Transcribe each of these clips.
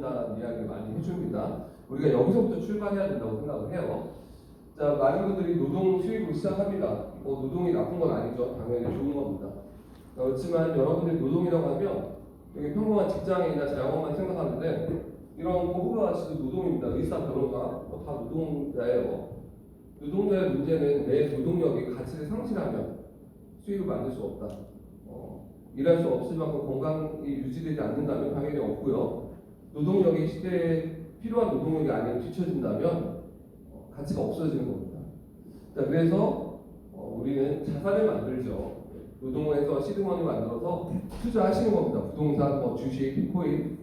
된다는 이야기를 많이 해줍니다. 우리가 여기서부터 출발해야 된다고 생각을 해요. 자, 많은 분들이 노동 수입으로 시작합니다. 노동이 나쁜 건 아니죠. 당연히 좋은 겁니다. 그렇지만 여러분들이 노동이라고 하면 여기 평범한 직장인이나 자영업만 생각하는데 이런 고부가 가치도 노동입니다. 의사, 변호사 다 노동자예요. 노동자의 문제는 내 노동력이 가치를 상실하면 수익을 만들 수 없다. 일할 수 없을 만큼 건강이 유지되지 않는다면 당연히 없고요. 노동력이 시대에 필요한 노동력이 아니면 뒤처진다면 가치가 없어지는 겁니다. 자, 그래서 우리는 자산을 만들죠. 노동에서 시드머니 만들어서 투자하시는 겁니다. 부동산, 주식, 비트코인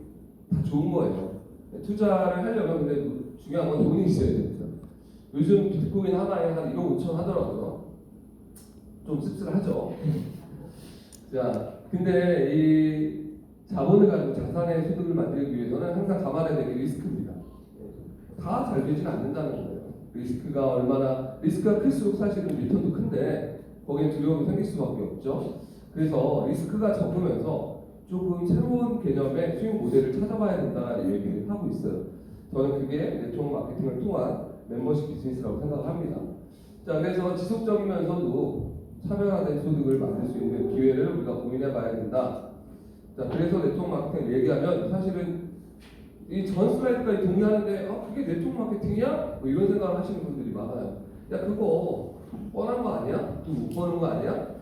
다 좋은 거예요. 투자를 하려면 근데 중요한 건 돈이 있어야 됩니다. 요즘 비트코인 하나에 한 1억 5천 하더라고요. 좀 씁쓸하죠. 자, 근데 이 자본을 가지고 자산의 소득을 만들기 위해서는 항상 감안해야 될 게 리스크입니다. 다 잘 되지는 않는다는 거예요. 리스크가 클수록 사실은 리턴도 큰데 거기에 두려움이 생길 수밖에 없죠. 그래서 리스크가 적으면서 조금 새로운 개념의 수익 모델을 찾아봐야 된다는 얘기를 하고 있어요. 저는 그게 네트워크 마케팅을 통한 멤버십 비즈니스라고 생각합니다. 자, 그래서 지속적이면서도 차별화된 소득을 만들 수 있는 기회를 우리가 고민해 봐야 된다. 자, 그래서 네트워크 마케팅을 얘기하면 사실은 이 전 슬라이드까지 동의하는데 그게 네트워크 마케팅이야? 뭐 이런 생각을 하시는 분들이 많아요. 야, 그거 뻔한 거 아니야? 돈 못 버는 거 아니야?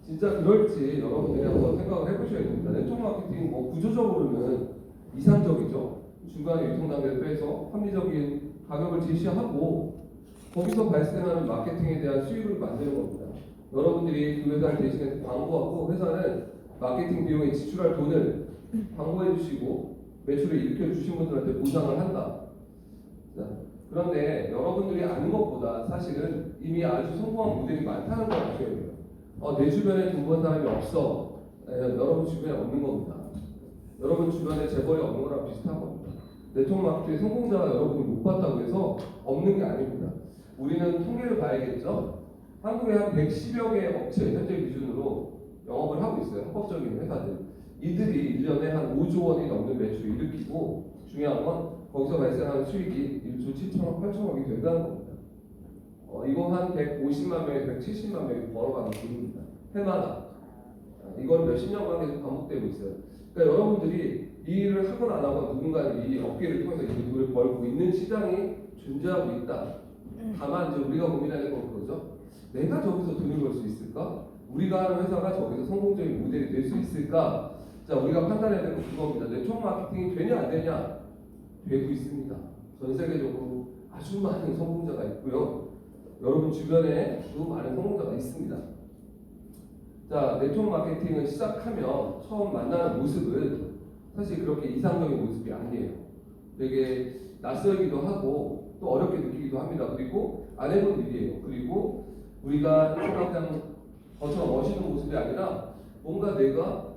진짜 그럴지 여러분들이 한번 생각을 해보셔야 됩니다. 네트워크 마케팅 구조적으로는 이상적이죠. 중간에 유통 단계를 빼서 합리적인 가격을 제시하고 거기서 발생하는 마케팅에 대한 수익을 만드는 겁니다. 여러분들이 그 회사를 대신해서 광고하고 회사는 마케팅 비용에 지출할 돈을 광고해 주시고 매출을 일으켜 주신 분들한테 보상을 한다. 자, 그런데 여러분들이 아는 것보다 사실은 이미 아주 성공한 모델이 많다는 걸 아셔야 돼요. 내 주변에 돈 번 사람이 없어. 여러분 주변에 없는 겁니다. 여러분 주변에 재벌이 없는 거랑 비슷한 겁니다. 네트워크 마케팅의 성공자가 여러분이 못 봤다고 해서 없는 게 아닙니다. 우리는 통계를 봐야겠죠. 한국에 한 110여 개의 업체 현재 기준으로 영업을 하고 있어요. 합법적인 회사들. 이들이 1년에 한 5조 원이 넘는 매출을 일으키고 중요한 건 거기서 발생하는 수익이 1조 7천억, 8천억이 된다는 겁니다. 이거 한 150만 명에서 170만 명이 벌어가는 돈입니다. 해마다. 이건 몇십 년간 계속 반복되고 있어요. 그러니까 여러분들이 이 일을 하건 안 하건 누군가는 이 업계를 통해서 이 돈을 벌고 있는 시장이 존재하고 있다. 다만 이제 우리가 고민해야 될 건 그거죠. 내가 저기서 돈을 벌 수 있을까? 우리가 하는 회사가 저기서 성공적인 모델이 될 수 있을까? 자, 우리가 판단해야 될 건 그겁니다. 네트워크 마케팅이 되냐 안 되냐? 되고 있습니다. 전 세계적으로 아주 많은 성공자가 있고요. 여러분 주변에도 많은 성공자가 있습니다. 자, 네트워크 마케팅을 시작하면 처음 만나는 모습은 사실 그렇게 이상적인 모습이 아니에요. 되게 낯설기도 하고 또 어렵게 느끼기도 합니다. 그리고 안 해본 일이에요. 그리고 우리가 그냥 저처럼 멋있는 모습이 아니라 뭔가 내가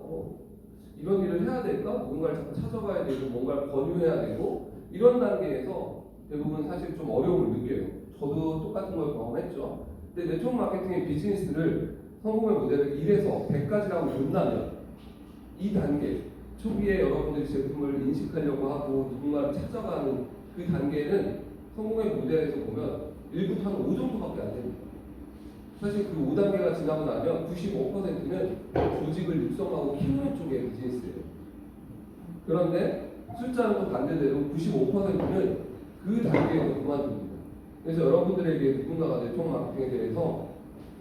이런 일을 해야 될까? 누군가를 자꾸 찾아가야 되고 뭔가를 권유해야 되고 이런 단계에서 대부분 사실 좀 어려움을 느껴요. 저도 똑같은 걸 경험했죠. 근데 네트워크 마케팅의 비즈니스를 성공의 모델을 1에서 100까지라고 본다면 이 단계 초기에 여러분들이 제품을 인식하려고 하고 누군가를 찾아가는 그 단계는 성공의 모델에서 보면 1부터 한 5 정도밖에 안 됩니다. 사실 그 5단계가 지나고 나면 95%는 조직을 육성하고 키우는 쪽의 비즈니스예요. 그런데 숫자는 또 반대대로 95%는 그 단계에서 그만둡니다. 그래서 여러분들에게 누군가가 네트워크 마케팅에 대해서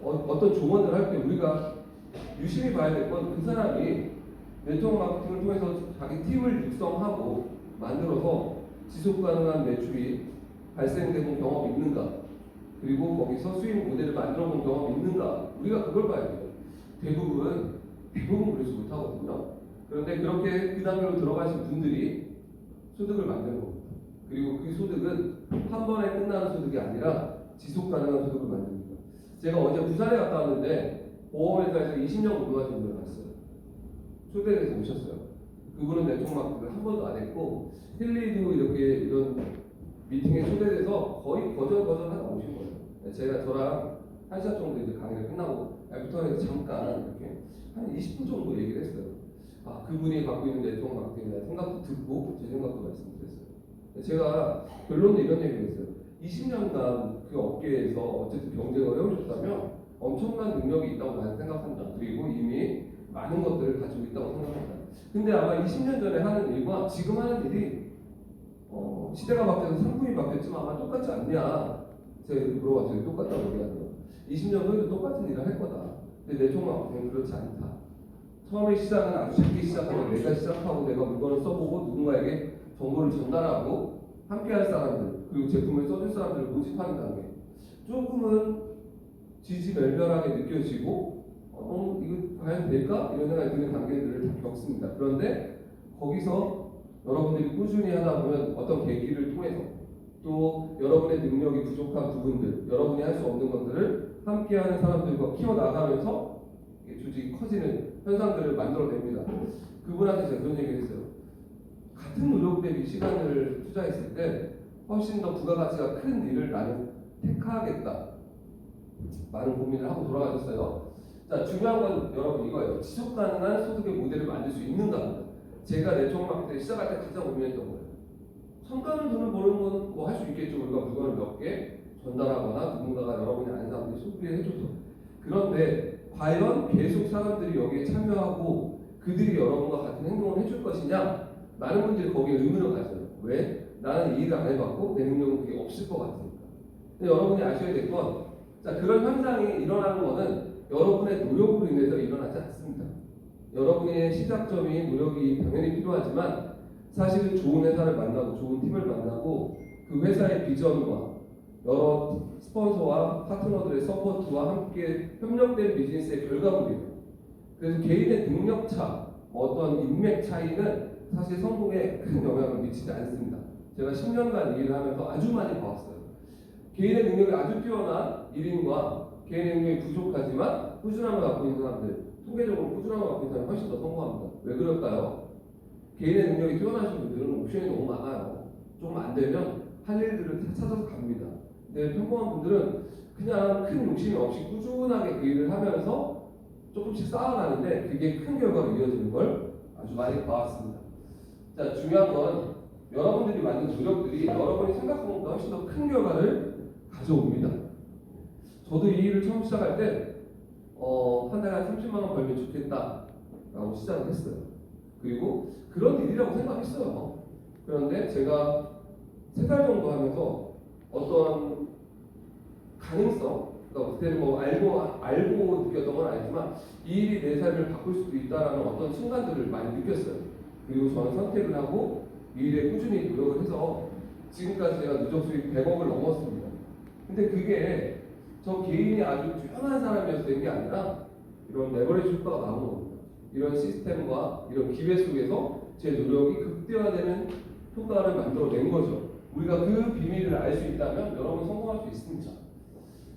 어떤 조언을 할 때 우리가 유심히 봐야 될 건 그 사람이 네트워크 마케팅을 통해서 자기 팀을 육성하고 만들어서 지속 가능한 매출이 발생된 경험이 있는가, 그리고 거기서 수익 모델을 만들어 본 경험이 있는가, 우리가 그걸 봐야 돼요. 대부분 그러지 못하거든요. 그런데 그렇게 그 단계로 들어가신 분들이 소득을 만드는 겁니다. 그리고 그 소득은 한 번에 끝나는 소득이 아니라 지속 가능한 소득을 만듭니다. 제가 어제 부산에 갔다 왔는데 보험회사에서 20년 근무하신 분을 봤어요. 초대해서 오셨어요. 그분은 네트워크 마케팅을 한 번도 안 했고 힐리도 이렇게 이런 미팅에 초대돼서 거의 거절하다 오신 거예요. 제가 저랑 1시간 정도 이제 강의를 끝나고 애프터에서 잠깐 이렇게 한 20분 정도 얘기를 했어요. 그분이 갖고 있는 네트워크 마케팅에 대한 생각도 듣고 제 생각도 말씀드렸어요. 제가 결론은 이런 얘기를 했어요. 20년간 그 업계에서 어쨌든 경쟁을 해오셨다면 엄청난 능력이 있다고 나는 생각한다. 그리고 이미 많은 것들을 가지고 있다고 생각한다. 근데 아마 20년 전에 하는 일과 지금 하는 일이 시대가 바뀌어서 상품이 바뀌었지만 아마 똑같지 않냐. 제가 물어봤더니 똑같다고 얘기하더라고요. 20년 후에도 똑같은 일을 할 거다. 근데 네트워크 마케팅은 그렇지 않다. 처음에 시작은 아주 작게 시작하고 내가 시작하고 내가 물건을 써보고 누군가에게 정보를 전달하고 함께할 사람들 그리고 제품을 써줄 사람들을 모집하는 단계. 조금은 지지멸멸하게 느껴지고 이거 과연 될까? 이런 생각이 드는 단계들을 다 겪습니다. 그런데 거기서 여러분들이 꾸준히 하다 보면 어떤 계기를 통해서 또 여러분의 능력이 부족한 부분들, 여러분이 할 수 없는 것들을 함께하는 사람들과 키워나가면서 조직이 커지는 현상들을 만들어냅니다. 그분한테 제가 그런 얘기를 했어요. 같은 노력 대비 시간을 투자했을 때 훨씬 더 부가가치가 큰 일을 나는 택하겠다. 많은 고민을 하고 돌아가셨어요. 자, 중요한 건 여러분 이거예요. 지속 가능한 소득의 모델을 만들 수 있는가? 제가 네트워크 마케팅 시작할 때 가장 고민했던 거예요. 성과는 돈을 버는 건 뭐 할 수 있겠죠. 우리가 물건을 몇 개 전달하거나 누군가가 여러분이 아는 사람들이 소비를 해줘서. 그런데 과연 계속 사람들이 여기에 참여하고 그들이 여러분과 같은 행동을 해줄 것이냐? 많은 분들이 거기에 의문을 가져요. 왜? 나는 이 일을 안 해봤고 내 능력은 그게 없을 것 같으니까. 근데 여러분이 아셔야 될 건, 자, 그런 현상이 일어나는 것은 여러분의 노력으로 인해서 일어나지 않습니다. 여러분의 시작점이 노력이 당연히 필요하지만 사실은 좋은 회사를 만나고 좋은 팀을 만나고 그 회사의 비전과 여러 스폰서와 파트너들의 서포트와 함께 협력된 비즈니스의 결과물이에요. 그래서 개인의 능력차, 어떤 인맥 차이는 사실 성공에 큰 영향을 미치지 않습니다. 제가 10년간 일을 하면서 아주 많이 봐왔어요. 개인의 능력이 아주 뛰어난 1인과 개인의 능력이 부족하지만 꾸준함을 갖고 있는 사람들, 통계적으로 꾸준함을 갖고 있는 사람이 훨씬 더 성공합니다. 왜 그럴까요? 개인의 능력이 뛰어나신 분들은 옵션이 너무 많아요. 조금 안 되면 할 일들을 찾아서 갑니다. 근데 평범한 분들은 그냥 큰 욕심이 없이 꾸준하게 그 일을 하면서 조금씩 쌓아가는데 그게 큰 결과로 이어지는 걸 아주 많이 봐왔습니다. 자, 중요한 건 여러분들이 만든 노력들이 여러분이 생각한 것보다 훨씬 더 큰 결과를 가져옵니다. 저도 이 일을 처음 시작할 때 한 달에 한 30만 원 벌면 좋겠다라고 시작을 했어요. 그리고 그런 일이라고 생각했어요. 그런데 제가 3달 정도 하면서 어떤 가능성, 그러니까 그때는 뭐 알고 느꼈던 건 아니지만 이 일이 내 삶을 바꿀 수도 있다라는 어떤 순간들을 많이 느꼈어요. 그리고 저는 선택을 하고 이 일에 꾸준히 노력을 해서 지금까지 제가 누적 수익 100억을 넘었습니다. 근데 그게 저 개인이 아주 뛰어난 사람이어서 된 게 아니라 이런 레버리지 효과가 나온 겁니다. 이런 시스템과 이런 기회 속에서 제 노력이 극대화되는 효과를 만들어낸 거죠. 우리가 그 비밀을 알 수 있다면 여러분 성공할 수 있습니다.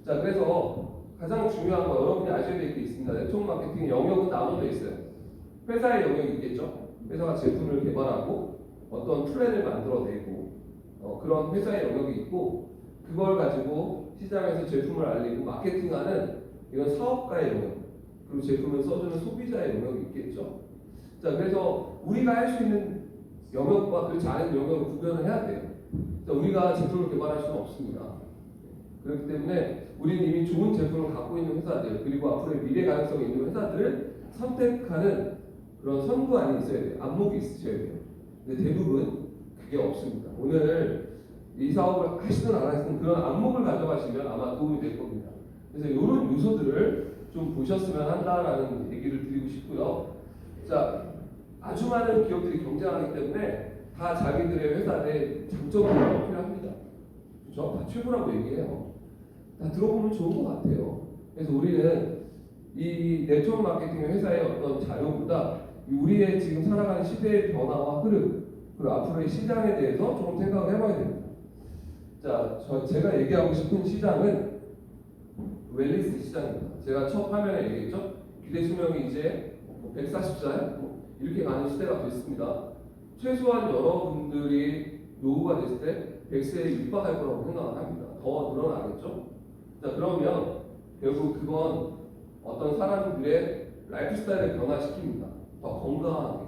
자, 그래서 가장 중요한 거 여러분이 아셔야 될 게 있습니다. 네트워크 마케팅 영역은 나눠져 있어요. 회사의 영역이 있겠죠. 회사가 제품을 개발하고 어떤 플랜을 만들어내고 그런 회사의 영역이 있고 그걸 가지고 시장에서 제품을 알리고 마케팅하는 이런 사업가의 영역 그리고 제품을 써주는 소비자의 영역이 있겠죠. 자, 그래서 우리가 할 수 있는 영역과 그렇지 않은 영역을 구별을 해야 돼요. 자, 우리가 제품을 개발할 수는 없습니다. 그렇기 때문에 우리는 이미 좋은 제품을 갖고 있는 회사들 그리고 앞으로의 미래 가능성이 있는 회사들을 선택하는 그런 선구안이 있어야 돼요. 안목이 있으셔야 돼요. 근데 대부분 그게 없습니다. 오늘 이 사업을 하시든 안 하시든 그런 안목을 가져가시면 아마 도움이 될 겁니다. 그래서 이런 요소들을 좀 보셨으면 한다라는 얘기를 드리고 싶고요. 자, 아주 많은 기업들이 경쟁하기 때문에 다 자기들의 회사 내 장점을 어필합니다. 그렇죠? 다 최고라고 얘기해요. 다 들어보면 좋은 것 같아요. 그래서 우리는 이 네트워크 마케팅 회사의 어떤 자료보다 우리의 지금 살아가는 시대의 변화와 흐름 그리고 앞으로의 시장에 대해서 조금 생각을 해봐야 됩니다. 자, 제가 얘기하고 싶은 시장은 웰니스 시장입니다. 제가 첫 화면에 얘기했죠. 기대 수명이 이제 140살 이렇게 가는 시대가 됐습니다. 최소한 여러분들이 노후가 됐을 때 100세에 육박할 거라고 생각을 합니다. 더 늘어나겠죠. 자, 그러면 결국 그건 어떤 사람들의 라이프 스타일을 변화시킵니다. 더 건강하게,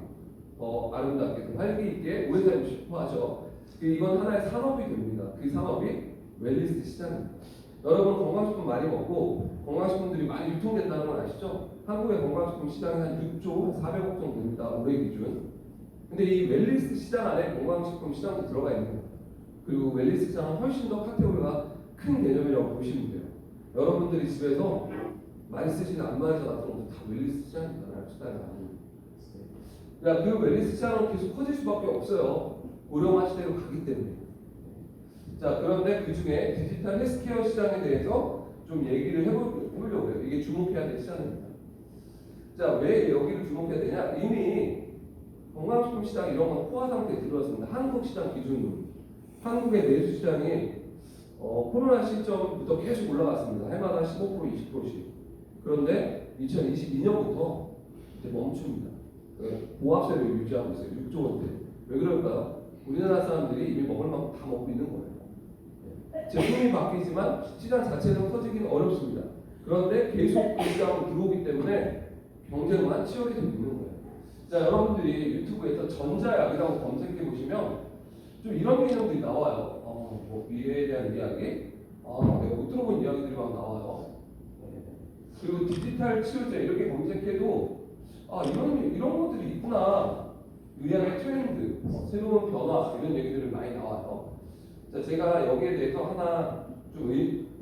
더 아름답게, 더 활기 있게 오래 살고 싶어 하죠. 이건 하나의 산업이 됩니다. 그 산업이 웰니스 시장입니다. 여러분 건강식품 많이 먹고 건강식품들이 많이 유통된다는 건 아시죠? 한국의 건강식품 시장이 한 6조 400억 정도 됩니다. 올해 기준. 근데 이 웰니스 시장 안에 건강식품 시장도 들어가 있는 거예요. 그리고 웰니스 시장은 훨씬 더 카테고리가 큰 개념이라고 보시면 돼요. 여러분들이 집에서 많이 쓰시는 안마의자 같은 것도 다 웰니스 시장입니다. 시장이 그러니까 그 웰니스 시장은 계속 커질 수밖에 없어요. 고령화 시대로 가기 때문에. 자, 그런데 그 중에 디지털 헬스케어 시장에 대해서 좀 얘기를 해보려고 해요. 이게 주목해야 될 시장입니다. 자, 왜 여기를 주목해야 되냐? 이미 건강식품 시장 이런 건 포화 상태에 들어왔습니다. 한국 시장 기준으로. 한국의 내수 시장이 코로나 시점부터 계속 올라갔습니다. 해마다 15% 20%씩. 그런데 2022년부터 이제 멈춥니다. 보합세를 유지하고 있어요. 6조 원대. 왜 그럴까요? 우리나라 사람들이 이미 먹을 만큼 다 먹고 있는 거예요. 제품이 바뀌지만 시장 자체는 커지기는 어렵습니다. 그런데 계속 그 시장으로 들어오기 때문에 경쟁만 치열해지고 있는 거예요. 자, 여러분들이 유튜브에서 전자약이라고 검색해 보시면 좀 이런 개념들이 나와요. 뭐 미래에 대한 이야기, 내가 못 들어본 이야기들이 막 나와요. 그리고 디지털 치료제 이렇게 검색해도 이런 것들이 있구나. 의학의 트렌드, 새로운 변화 이런 얘기들이 많이 나와요. 자, 제가 여기에 대해서 하나 좀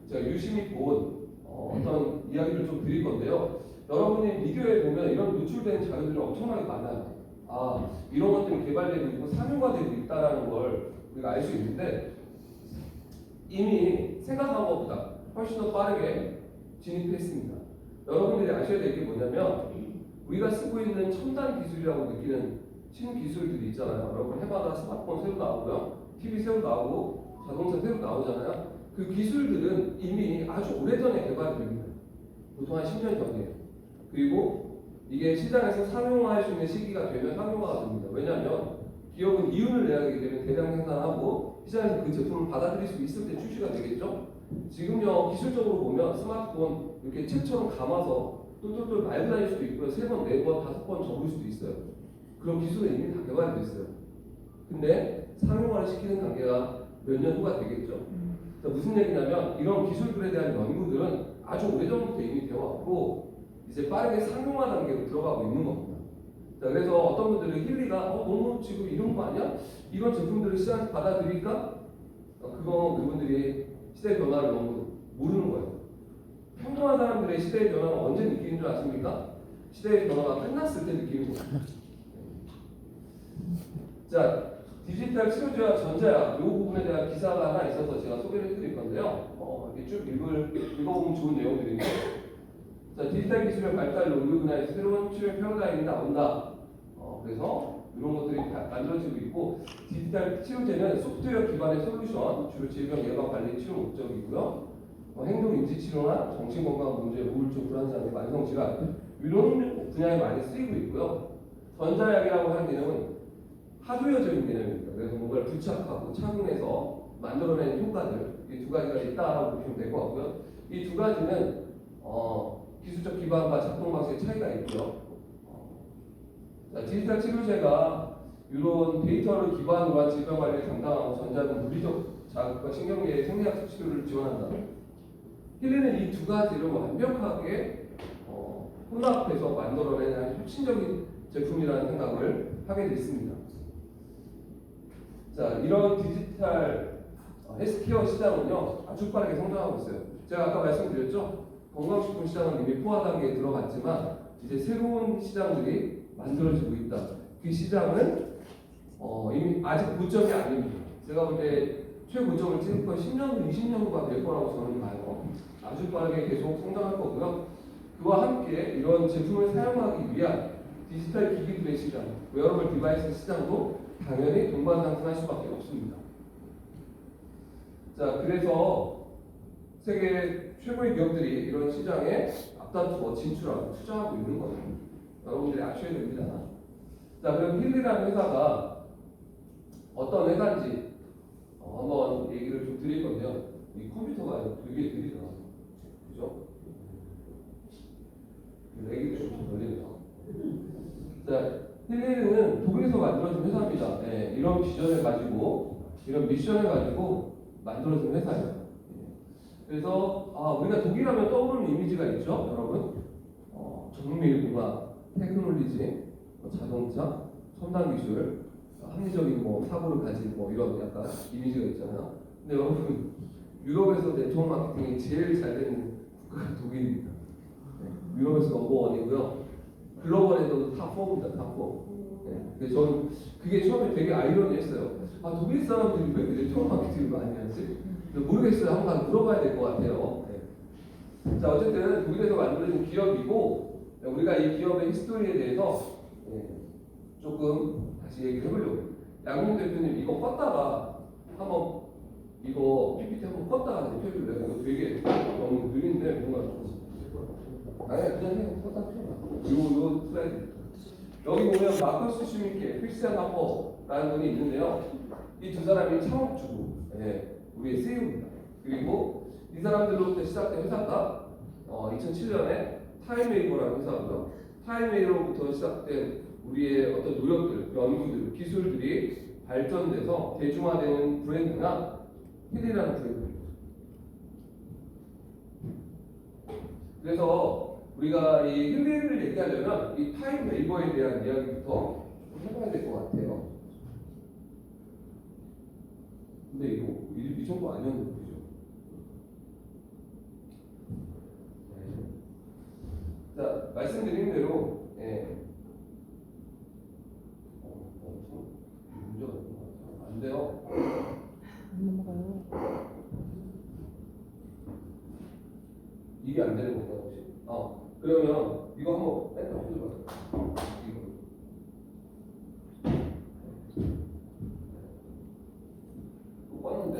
제가 유심히 본 어떤 이야기를 좀 드릴 건데요. 여러분이 미디어에 보면 이런 노출된 자료들이 엄청나게 많아요. 이런 것들이 개발되고 있고 상용화되고 있다는 걸 우리가 알 수 있는데 이미 생각한 것보다 훨씬 더 빠르게 진입했습니다. 여러분들이 아셔야 될 게 뭐냐면 우리가 쓰고 있는 첨단 기술이라고 느끼는 신기술들이 있잖아요. 여러분 해마다 스마트폰 새로 나오고요. TV 새로 나오고 자동차 새로 나오잖아요. 그 기술들은 이미 아주 오래전에 개발이 됩니다. 보통 한 10년 전이에요. 그리고 이게 시장에서 상용화할 수 있는 시기가 되면 상용화가 됩니다. 왜냐하면 기업은 이윤을 내야 하기 때문에 대량 생산하고 시장에서 그 제품을 받아들일 수 있을 때 출시가 되겠죠. 지금요 기술적으로 보면 스마트폰 이렇게 책처럼 감아서 똘똘똘 말고 다닐 수도 있고요. 3번, 4번, 5번 접을 수도 있어요. 그런 기술은 이미 다 개발이 됐어요. 근데 상용화를 시키는 단계가 몇 년 후가 되겠죠. 무슨 얘기냐면 이런 기술들에 대한 연구들은 아주 오래전부터 이미 되어왔고 이제 빠르게 상용화 단계로 들어가고 있는 겁니다. 자, 그래서 어떤 분들은 힐리가 너무 지금 이런 거 아니야? 이런 제품들을 시장에서 받아들일까? 그분들이 시대 변화를 너무 모르는 거예요. 평범한 사람들의 시대의 변화는 언제 느끼는 줄 아십니까? 시대의 변화가 끝났을 때 느끼는 거예요. 자, 디지털 치료제와 전자약 이 부분에 대한 기사가 하나 있어서 제가 소개를 해드릴 건데요. 이렇게 쭉 읽어보면 좋은 내용들인데, 자, 디지털 기술의 발달로 의료 분야에서 새로운 치료 패러다임이 나온다. 그래서 이런 것들이 만들어지고 있고, 디지털 치료제는 소프트웨어 기반의 솔루션, 주로 질병 예방 관리 치료 목적이고요. 행동 인지 치료나 정신 건강 문제, 우울증, 불안장애, 만성 질환 이런 분야에 많이 쓰이고 있고요. 전자약이라고 하는 개념은 하드웨어적인 개념입니다. 그래서 뭔가를 부착하고 착용해서 만들어낸 효과들 이 두 가지가 있다라고 보시면 될 것 같고요. 이 두 가지는 기술적 기반과 작동 방식의 차이가 있고요. 디지털 치료제가 이런 데이터를 기반으로 한 질병 관리를 담당하고 전자는 물리적 자극과 신경계의 생리학 치료를 지원한다. 힐리는 이 두 가지를 완벽하게 혼합해서 만들어낸 혁신적인 제품이라는 생각을 하게 됐습니다. 자, 이런 디지털 헬스케어 시장은요 아주 빠르게 성장하고 있어요. 제가 아까 말씀드렸죠. 건강식품 시장은 이미 포화 단계에 들어갔지만 이제 새로운 시장들이 만들어지고 있다. 그 시장은 이미 아직 고점이 아닙니다. 제가 볼 때 최고점을 찍을 건 10년, 20년 후가 될 거라고 저는 봐요. 아주 빠르게 계속 성장할 거고요. 그와 함께 이런 제품을 사용하기 위한 디지털 기기들의 시장, 웨어러블 디바이스 시장도 당연히 동반상승할 수밖에 없습니다. 자, 그래서 세계 최고의 기업들이 이런 시장에 앞다투어 진출하고 투자하고 있는 거예요. 여러분들이 아셔야 됩니다. 자, 그럼 힐리라는 회사가 어떤 회사인지 한번 얘기를 좀 드릴 건데요. 이 컴퓨터가 되게 느리다. 그죠? 얘기도 좀 걸리네요. 자, 힐리는 독일에서 만들어진 회사입니다. 예, 이런 비전을 가지고, 이런 미션을 가지고 만들어진 회사예요. 예. 그래서 우리가 독일하면 떠오르는 이미지가 있죠, 여러분. 정밀공학, 테크놀리지, 자동차, 첨단 기술, 합리적인 사고를 가진 이런 약간 이미지가 있잖아요. 근데 여러분, 유럽에서 네트워크 마케팅이 제일 잘 되는 국가가 독일입니다. 네, 유럽에서 넘버원이고요. 글로벌에서도 탑4입니다. 탑4. 네, 근데 저는 그게 처음에 되게 아이러니했어요. 독일 사람들이 왜 이렇게 네트워크 마케팅을 많이 하지? 모르겠어요. 한번 물어봐야 될 것 같아요. 네. 자, 어쨌든 독일에서 만들어진 기업이고, 우리가 이 기업의 히스토리에 대해서 조금 다시 얘기를 해보려고. 양궁 대표님 이거 껐다가 한번 이거 PPT 한번 껐다가 대표를 내가 이거 되게 너무 느린데 뭔가 아니 그냥 해요. 껐다 켜봐. 요 슬라이드 여기 보면 마커스 슈미케, 크리스티안 하퍼라는 분이 있는데요. 이 두 사람이 창업주고 우리의 CEO입니다. 그리고 이 사람들로부터 시작된 회사가 2007년에 타임웨이버라는 회사고요. 타임웨이로부터 시작된 우리의 어떤 노력들, 연구들, 기술들이 발전돼서 대중화되는 브랜드가 힐리라는 브랜드입니다. 그래서 우리가 이 힐리를 얘기하려면 이 타임웨이버에 대한 이야기부터 좀 해봐야 될 것 같아요. 근데 이거 이 정도 아니었는데 그죠? 자, 말씀드린 대로 문제가 안 돼요. 안 넘어가요. 이게 안 되는 건가 혹시? 그러면 이거 한번 뺐다 해줘봐요. 이거 껐는데?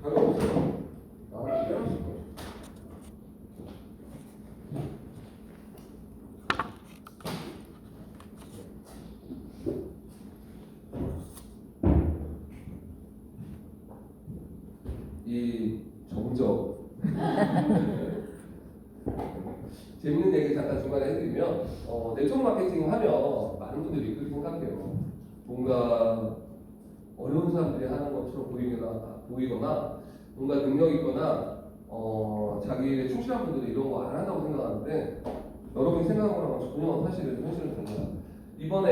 별로 없어요. 빼놨을 거예요. 이 정적 재밌는 얘기 잠깐 중간에 해드리면 네트워크 마케팅 하면 많은 분들이 그렇게 생각해요. 뭔가 어려운 사람들이 하는 것처럼 보이거나 뭔가 능력 있거나 자기의 충실한 분들이 이런 거 안 한다고 생각하는데 여러분이 생각한 거랑 전혀 사실은 현실은 다릅니다. 이번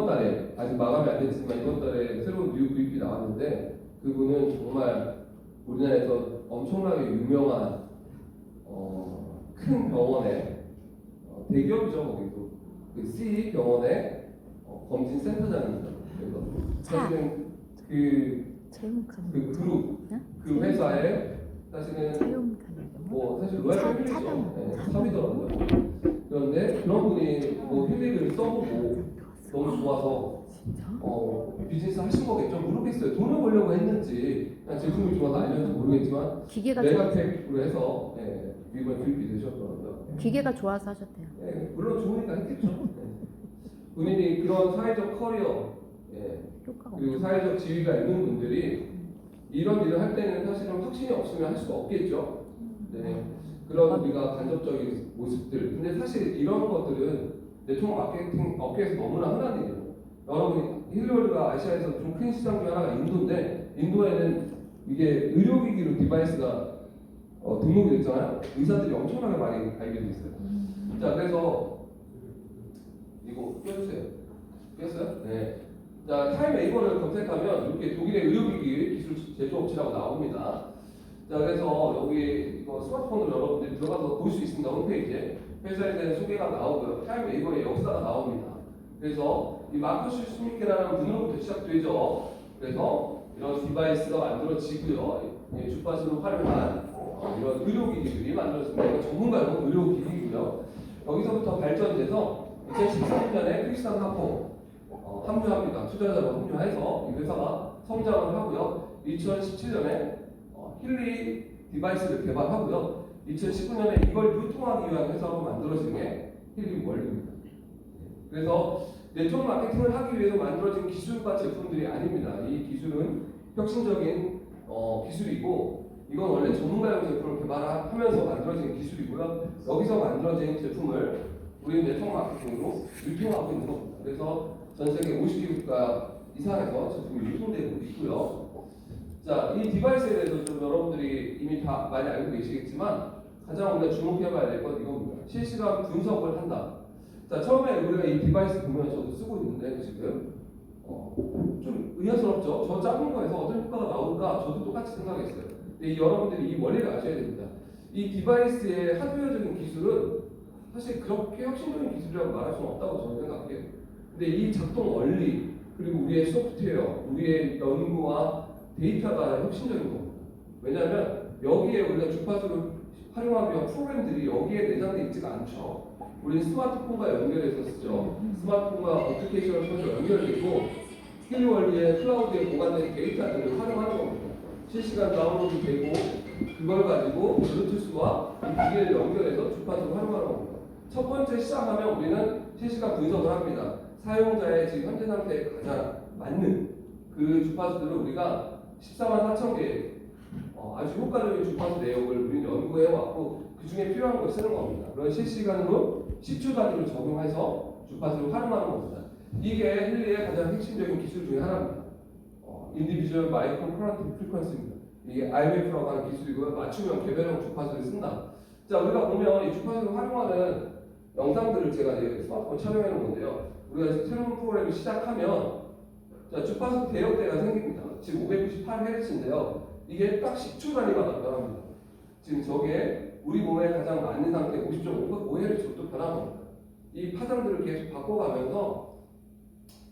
달에 아직 마감이 안 됐지만 이번 달에 새로운 뉴 VP 나왔는데 그분은 정말 우리나라에서 엄청나게 유명한 큰 병원의 대기업이죠. 거기도 그 C 병원의 검진센터장입니다. 그래서 사실은 그 그룹 그 회사에 사실은 사실 로얄 패밀리죠. 삽이더라고요. 그런데 그런 분이 힐리를 써보고 너무 좋아서 비즈니스 하신 거겠죠? 모르겠어요. 돈을 벌려고 했는지 그냥 제품이 좋아서 아니었는지 모르겠지만 메가텍으로 해서 이번에 구입이 되셨더라고요. 기계가 좋아서 하셨대요. 물론 좋으니까 했겠죠. 본인이 그런 사회적 커리어 그리고 사회적 지위가 있는 분들이 이런 일을 할 때는 사실은 확신이 없으면 할 수가 없겠죠. 그런 우리가 간접적인 모습들. 근데 사실 이런 것들은 네트워크 마케팅 업계에서 너무나 흔한 일이에요. 여러분, 힐리월드가 아시아에서 좀 큰 시장 중 하나가 인도인데 인도에는 이게 의료기기로 디바이스가 등록이 됐잖아요. 의사들이 엄청나게 많이 발견돼 있어요. 자, 그래서 이거 띄워주세요. 띄웠어요? 네. 자, 타임웨이버를 검색하면 이렇게 독일의 의료기기 기술 제조업체라고 나옵니다. 자, 그래서 여기 이거 스마트폰으로 여러분들이 들어가서 볼 수 있습니다. 홈페이지에 회사에 대한 소개가 나오고요. 타임웨이버의 역사가 나옵니다. 그래서 이 마커스 슈미케라는 분으로부터 시작되죠. 그래서 이런 디바이스가 만들어지고요. 주파수를 활용한 이런 의료기기들이 만들어집니다. 이거 전문가용 의료기기이고요. 여기서부터 발전돼서 2013년에 크리스티안 하퍼 합류합니다. 투자자로 합류해서 이 회사가 성장을 하고요. 2017년에 힐리 디바이스를 개발하고요. 2019년에 이걸 유통하기 위한 회사로 만들어진 게 힐리 월드입니다. 그래서 네트워크 마케팅을 하기 위해서 만들어진 기술과 제품들이 아닙니다. 이 기술은 혁신적인 기술이고 이건 원래 전문가용 제품을 개발하면서 만들어진 기술이고요. 여기서 만들어진 제품을 우리는 네트워크 마케팅으로 유통하고 있는 겁니다. 그래서 전 세계 50개 국가 이상에서 제품이 유통되고 있고요. 자, 이 디바이스에 대해서 좀 여러분들이 이미 다 많이 알고 계시겠지만 가장 우리가 주목해봐야 될 건 이겁니다. 실시간 분석을 한다. 자, 처음에 우리가 이 디바이스 보면 저도 쓰고 있는데 지금 좀 의아스럽죠? 저 작은 거에서 어떤 효과가 나올까 저도 똑같이 생각했어요. 근데 여러분들이 이 원리를 아셔야 됩니다. 이 디바이스의 하드웨어적인 기술은 사실 그렇게 혁신적인 기술이라고 말할 수는 없다고 저는 생각해요. 근데 이 작동 원리 그리고 우리의 소프트웨어, 우리의 연구와 데이터가 혁신적인 겁니다. 왜냐하면 여기에 우리가 주파수를 활용하기 위한 프로그램들이 여기에 내장되어 있지가 않죠. 우리는 스마트폰과 연결해서 쓰죠. 스마트폰과 어플리케이션을 통해서 연결되고 스킬리 원리의 클라우드에 보관된 데이터들을 활용하는 겁니다. 실시간 다운로드 되고 그걸 가지고 블루투스와 이 기계를 연결해서 주파수를 활용하는 겁니다. 첫 번째 시작하면 우리는 실시간 분석을 합니다. 사용자의 지금 현재 상태에 가장 맞는 그 주파수들을 우리가 14만 4천 개 아주 효과적인 주파수 내역을 우리는 연구해왔고 그 중에 필요한 걸 쓰는 겁니다. 그런 실시간으로 10초 단위로 적용해서 주파수를 활용하는 겁니다. 이게 헨리의 가장 핵심적인 기술 중에 하나입니다. 인디비주얼 마이크로 커런트 프리퀀시입니다. 이게 IMF라고 하는 기술이고요. 맞춤형 개별형 주파수를 쓴다. 자, 우리가 보면 이 주파수를 활용하는 영상들을 제가 이제 스마트폰 촬영해 놓은 건데요. 우리가 새로운 프로그램을 시작하면 자, 주파수 대역대가 생깁니다. 지금 598Hz인데요. 이게 딱 10초 단위마다 변합니다. 지금 저게 우리 몸에 가장 맞는 상태 50.5Hz로 변합니다. 이 파장들을 계속 바꿔가면서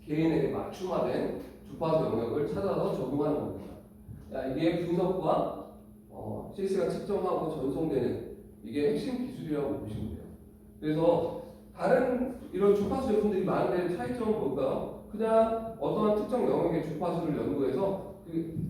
개인에게 맞춤화된 주파수 영역을 찾아서 적용하는 겁니다. 야, 이게 분석과 실시간 측정하고 전송되는 이게 핵심 기술이라고 보시면 돼요. 그래서 다른 이런 주파수 제품들이 많은데 차이점은 뭘까요? 그냥 어떠한 특정 영역의 주파수를 연구해서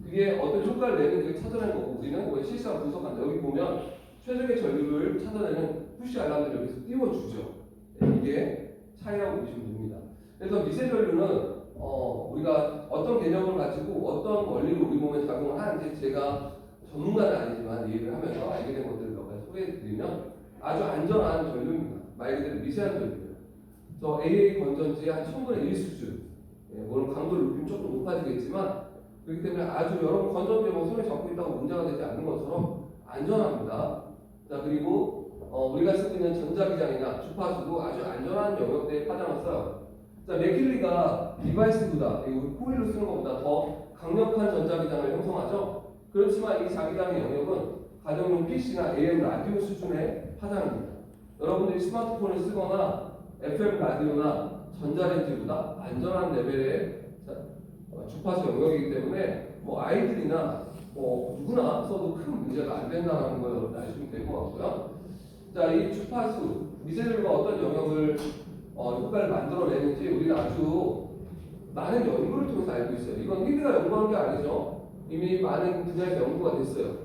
그게 어떤 효과를 내는지 찾아내는 거고 우리는 뭐 실시간 분석한다. 여기 보면 최적의 전류를 찾아내는 푸시 알람들을 여기서 띄워주죠. 네, 이게 차이라고 보시면 됩니다. 그래서 미세 전류는 우리가 어떤 개념을 가지고 어떤 원리로 우리 몸에 작용을 하는지 제가 전문가는 아니지만 이해를 하면서 알게 된 것들을 몇 가지 소개해드리면 아주 안전한 전류입니다. 말 그대로 미세한 전류예요. 저 AA 건전지 한 1000분의 1 수준. 물론 강도를 높이면 조금 높아지겠지만 그렇기 때문에 아주 여러분 건전지에 뭐 손에 잡고 있다고 문제가 되지 않는 것처럼 안전합니다. 자, 그리고 우리가 쓰고 있는 전자기장이나 주파수도 아주 안전한 영역대에 파장을 써요. 자, 맥킬리가 디바이스보다 우리 코일로 쓰는 것보다 더 강력한 전자기장을 형성하죠. 그렇지만 이 자기장의 영역은 가정용 PC나 AM 라디오 수준의 파장입니다. 여러분들이 스마트폰을 쓰거나 FM 라디오나 전자레인지보다 안전한 레벨의 주파수 영역이기 때문에 뭐 아이들이나 뭐 누구나 써도 큰 문제가 안 된다는 걸 여러분 아시면 될 것 같고요. 자, 이 주파수 미세전류가 어떤 영역을 효과를 만들어내는지 우리가 아주 많은 연구를 통해서 알고 있어요. 이건 헨리가 연구한 게 아니죠. 이미 많은 분야에서 연구가 됐어요.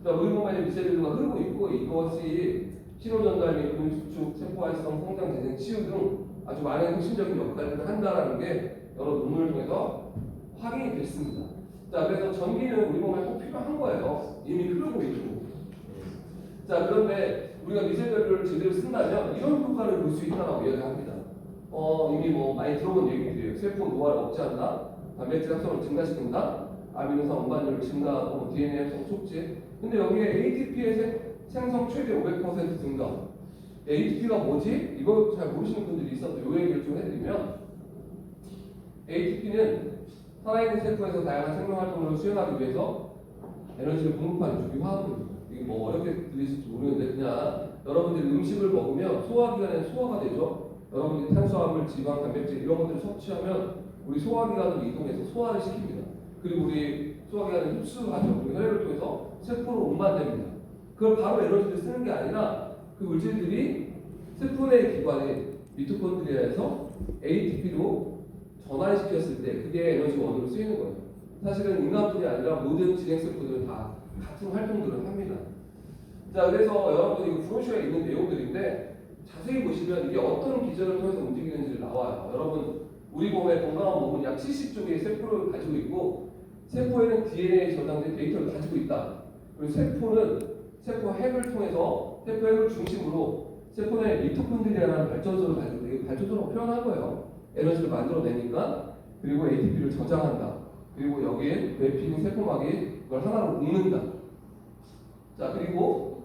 자, 우리 몸에 미세전류가 흐르고 있고 이것이 신호전달 및 근육수축, 세포활성, 성장, 재생, 치유 등 아주 많은 핵심적인 역할을 한다는 게 여러 논문을 통해서 확인이 됐습니다. 자, 그래서 전기는 우리 몸에 꼭 필요한 거예요. 이미 흐르고 있고. 자, 그런데 우리가 미세전류를 제대로 쓴다면 이런 효과를 볼 수 있다고 이야기합니다. 이미 뭐 많이 들어본 얘기들이에요. 세포 노화를 억제한다, 단백질 합성을 증가시킨다, 아미노산 운반율을 증가하고 DNA 합성 촉진. 근데 여기에 ATP의 생성 최대 500% 증가. ATP가 뭐지? 이거 잘 모르시는 분들이 있어서 요 얘기를 좀 해드리면 ATP는 살아있는 세포에서 다양한 생명활동을 수행하기 위해서 에너지를 공급하는 주기 화학물입니다. 이게 뭐 어렵게 들리실지 모르는데 그냥 여러분들이 음식을 먹으면 소화기관에 소화가 되죠. 여러분들이 탄수화물, 지방, 단백질 이런 것들을 섭취하면 우리 소화기관으로 이동해서 소화를 시킵니다. 그리고 우리 소화기관은 흡수하죠. 우리 혈액을 통해서 세포로 운반됩니다. 그걸 바로 에너지를 쓰는 게 아니라 그 물질들이 세포 내 기관인 미토콘드리아에서 ATP로 전환시켰을 때 그게 에너지 원으로 쓰이는 거예요. 사실은 인간뿐이 아니라 모든 진행세포들은 다 같은 활동들을 합니다. 자, 그래서 여러분 이거 브로셔에 있는 내용들인데 자세히 보시면 이게 어떤 기전을 통해서 움직이는지를 나와요. 여러분 우리 몸의 건강한 몸은 약 70종의 세포를 가지고 있고 세포에는 DNA에 저장된 데이터를 가지고 있다. 그리고 세포는 세포 핵을 통해서 세포 핵을 중심으로 세포 내 미토콘드리아라는 발전소를 가지고 있고 발전소라고 표현한 거예요. 에너지를 만들어내니까 그리고 ATP를 저장한다. 그리고 여기에 뇌피는 세포막이 그걸 하나로 묶는다. 자 그리고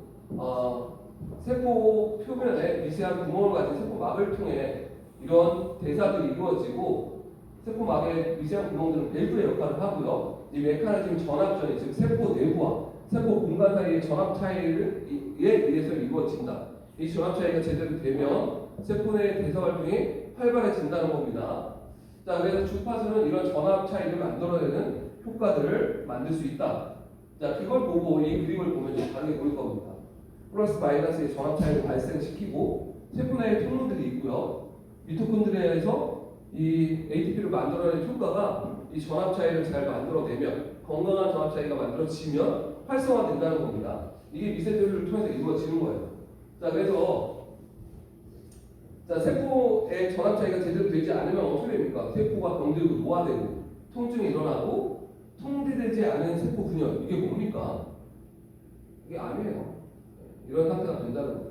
세포 표면에 미세한 구멍을 가진 세포막을 통해 이런 대사들이 이루어지고 세포막의 미세한 구멍들은 밸브의 역할을 하고요. 이 메커니즘 전압전이 즉 세포 내부와 세포 공간 사이의 전압 차이에 의해서 이루어진다. 이 전압 차이가 제대로 되면 세포 내 대사 활동이 활발해진다는 겁니다. 자, 그래서 주파수는 이런 전압 차이를 만들어내는 효과들을 만들 수 있다. 자, 그걸 보고 이 그림을 보면 좀 다르게 보일 겁니다. 플러스 마이너스의 전압 차이를 발생시키고 세포 내에 통로들이 있고요. 미토콘드리아에서 이 ATP를 만들어내는 효과가 이 전압 차이를 잘 만들어내면 건강한 전압 차이가 만들어지면 활성화된다는 겁니다. 이게 미세전류를 통해서 이루어지는 거예요. 자, 그래서 세포의 전압 차이가 제대로 되지 않으면 어떻게 됩니까? 세포가 병들고 노화되고 통증이 일어나고 통제되지 않은 세포 분열 이게 뭡니까? 이게 암이에요. 이런 상태가 된다는 거죠.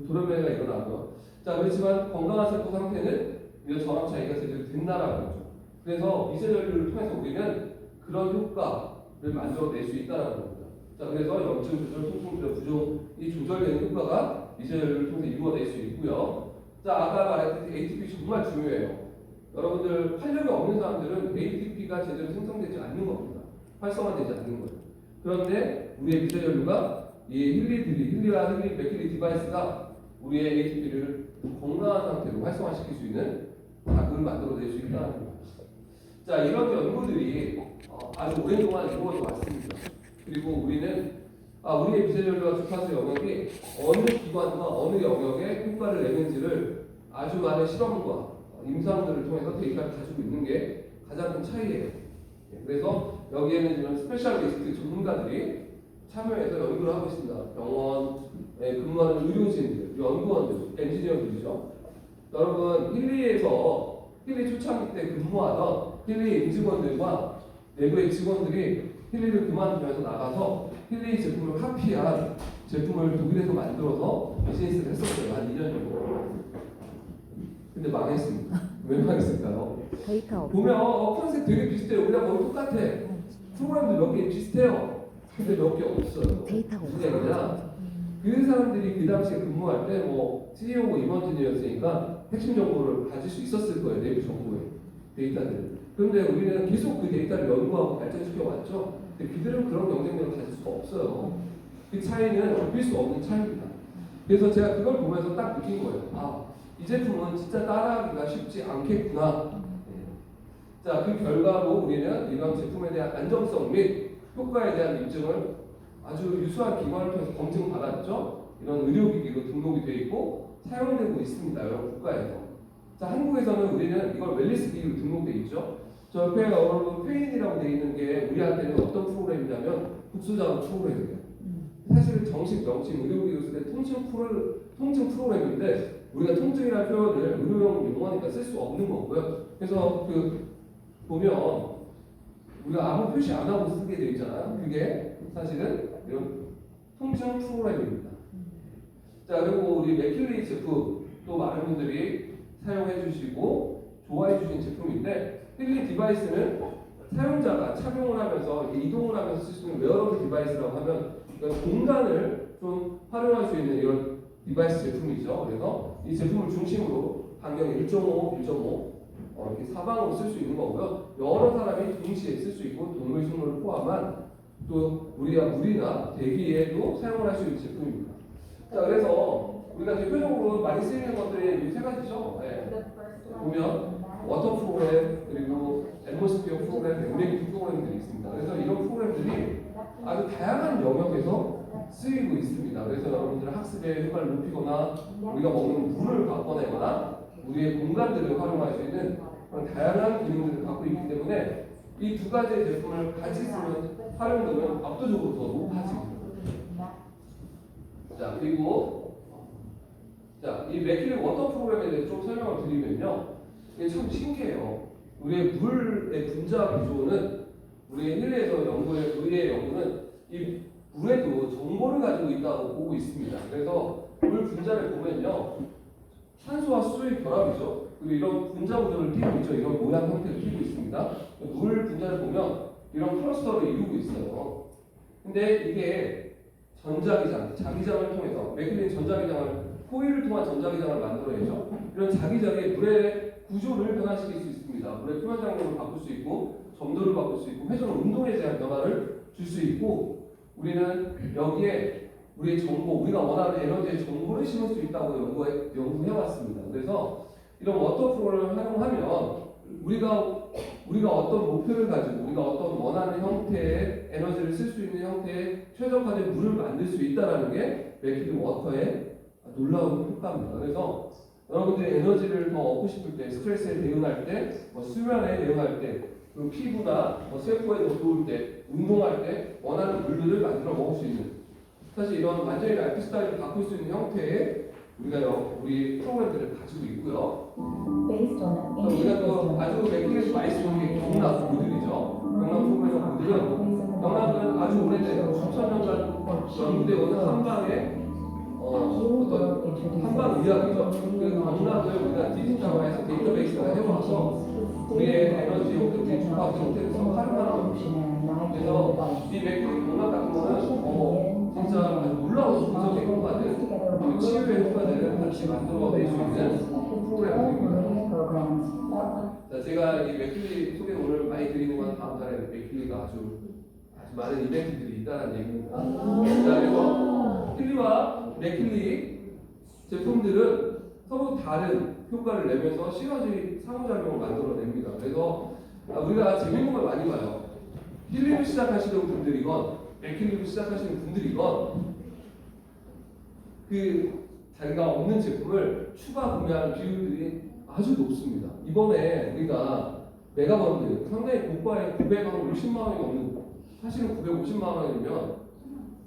돌연변이가 일어나고요. 자, 그렇지만 건강한 세포 상태는 이런 전압 차이가 제대로 된다라는 거죠. 그래서 미세전류를 통해서 우리는 그런 효과를 만들어낼 수 있다는 겁니다. 자, 그래서 염증 조절, 통증 조절, 부종이 조절되는 효과가 미세전류를 통해서 이루어낼 수 있고요. 자, 아까 말했듯이 ATP 정말 중요해요. 여러분들 활력이 없는 사람들은 ATP가 제대로 생성되지 않는 겁니다. 활성화되지 않는 거예요. 그런데 우리의 미세전류가 이 힐리와 맥힐리 디바이스가 우리의 ATP를 건강한 상태로 활성화시킬 수 있는 자극을 만들어낼 수 있다는 겁니다. 자, 이런 연구들이 아주 오랜 동안 이루어져 왔습니다. 그리고 우리는 우리의 미세전류와 주파수 영역이 어느 기관과 어느 영역에 효과를 내는지를 아주 많은 실험과 임상들을 통해서 데이터를 가지고 있는 게 가장 큰 차이예요. 그래서 여기에는 지금 스페셜리스트 전문가들이 참여해서 연구를 하고 있습니다. 병원에 근무하는 의료진들, 연구원들, 엔지니어들이죠. 여러분 힐리 초창기 때 근무하던 힐리 임직원들과 내부의 직원들이 힐리를 그만두면서 나가서 힐리 제품을 카피한 제품을 독일에서 만들어서 비즈니스를 했었어요. 한 2년 정도. 근데 망했습니다. 왜 망했을까요? 데이터 없어. 보면 컨셉 되게 비슷해요. 우리랑 거의 똑같아. 프로그램도 몇 개 비슷해요. 근데 몇 개 없어요. 데이터가 무슨 얘기냐? 그 사람들이 그 당시에 근무할 때 뭐 CEO고 임원진이었으니까 핵심 정보를 가질 수 있었을 거예요. 내부 정보에 데이터들. 그런데 우리는 계속 그 데이터를 연구하고 발전시켜 왔죠. 근데 그들은 그런 경쟁력을 가질 수가 없어요. 그 차이는 좁힐 수 없는 차이입니다. 그래서 제가 그걸 보면서 딱 느낀 거예요. 이 제품은 진짜 따라하기가 쉽지 않겠구나. 자, 그 결과로 우리는 이런 제품에 대한 안정성 및 효과에 대한 입증을 아주 유수한 기관을 통해서 검증받았죠. 이런 의료기기로 등록이 되어 있고 사용되고 있습니다. 여러 국가에서. 자, 한국에서는 우리는 이걸 웰리스 기기로 등록되어 있죠. 저 옆에 여러분 페인이라고 되어 있는 게 우리한테는 어떤 프로그램이냐면 국소작업 프로그램이에요. 사실 정식 명칭 의료기기로서의 통증 프로그램인데 우리가 통증이라는 표현을 의료용 용어니까 쓸 수 없는 거고요. 그래서 보면 우리가 아무 표시 안 하고 쓰게 되어 있잖아요. 그게 사실은 이런 통증 프로그램입니다. 자, 그리고 우리 맥킬리 제품 또 많은 분들이 사용해 주시고 좋아해 주신 제품인데 힐리 디바이스는 사용자가 착용을 하면서 이동을 하면서 쓸 수 있는 웨어러블 디바이스라고 하면 공간을 좀 활용할 수 있는 이런 디바이스 제품이죠. 그래서 이 제품을 중심으로 반경이 1.5 이렇게 사방으로 쓸 수 있는 거고요. 여러 사람이 동시에 쓸 수 있고 동물, 식물을 포함한 또 물이나 대기에도 사용을 할 수 있는 제품입니다. 자, 그래서 우리가 대표적으로 많이 쓰이는 것들이 이 세 가지죠. 보면 워터 프로그램 그리고 앰모스피어 프로그램, 맥메기 프로그램들이 있습니다. 그래서 이런 프로그램들이 아주 다양한 영역에서 쓰이고 있습니다. 그래서 여러분들은 학습의 효과를 높이거나 우리가 먹는 물을 바꿔내거나 우리의 공간들을 활용할 수 있는 그런 다양한 기능들을 갖고 있기 때문에 이 두 가지의 제품을 같이 쓰는 활용도는 압도적으로 더 높아집니다. 자, 그리고 이 맥힐리 워터 프로그램에 대해서 좀 설명을 드리면요. 이게 참 신기해요. 우리의 물의 분자 구조는 우리 힐리에서 의의 연구는 이 물에도 정보를 가지고 있다고 보고 있습니다. 그래서 물 분자를 보면요, 산소와 수소의 결합이죠. 그리고 이런 분자 구조를 띠고 있죠. 이런 모양 형태를 띠고 있습니다. 물 분자를 보면 이런 클러스터를 이루고 있어요. 근데 이게 전자기장, 자기장을 통해서 맥힐린 전자기장을 코일을 통한 전자기장을 만들어내죠. 이런 자기장이 물의 구조를 변화시킬 수 있습니다. 물의 표면장력을 바꿀 수 있고 점도를 바꿀 수 있고 회전 운동에 대한 변화를 줄 수 있고 우리는 여기에 우리의 정보, 우리가 원하는 에너지의 정보를 심을 수 있다고 연구해왔습니다. 그래서 이런 워터 프로를 활용하면 우리가 어떤 목표를 가지고 우리가 어떤 원하는 형태의 에너지를 쓸 수 있는 형태의 최적화된 물을 만들 수 있다는 게 맥힐린 워터의 놀라운 효과입니다. 그래서 여러분들이 에너지를 더 얻고 싶을 때, 스트레스에 대응할 때, 수면에 대응할 때, 그리고 피부나 세포에 더 좋을 때, 운동할 때 원하는 물들을 만들어 먹을 수 있는 사실 이런 완전히 라이프 스타일을 바꿀 수 있는 형태의 우리 프로그램들을 가지고 있고요. 우리가 또 아주 맥힐에서 많이 쓰는 게 경락 모듈이죠. 경락 프로그램 모듈은 경락은 아주 오래된 수천 년간 연구되어 오는 한방 의학이죠. 그 경락을 우리가 디지털화해서 데이터베이스가 해와서 우리의 에너지 형태, 주파 형태에서 활용하는 겁니다. 그래서 이 맥힐 경락 같은 거는 진짜 아주 놀라운 분석의 효과들, 치유의 효과들을 같이 만들어낼 수 있는 프로그램입니다. 자, 제가 이 맥힐리 소개 오늘 많이 드리는 건 다음 달에 맥힐리가 아주 많은 이벤트들이 있다는 얘기입니다. 자, 그래서 힐리와 맥힐리 제품들은 서로 다른 효과를 내면서 시너지 상호작용을 만들어냅니다. 그래서 우리가 재밌는 걸 많이 봐요. 힐리를 시작하시는 분들이건 맥힐리를 시작하시는 분들이건 그 자기가 없는 제품을 추가 구매하는 비율들이 아주 높습니다. 이번에 우리가 메가번드 상당히 고가의 950만 원이 넘는 사실은 950만 원이면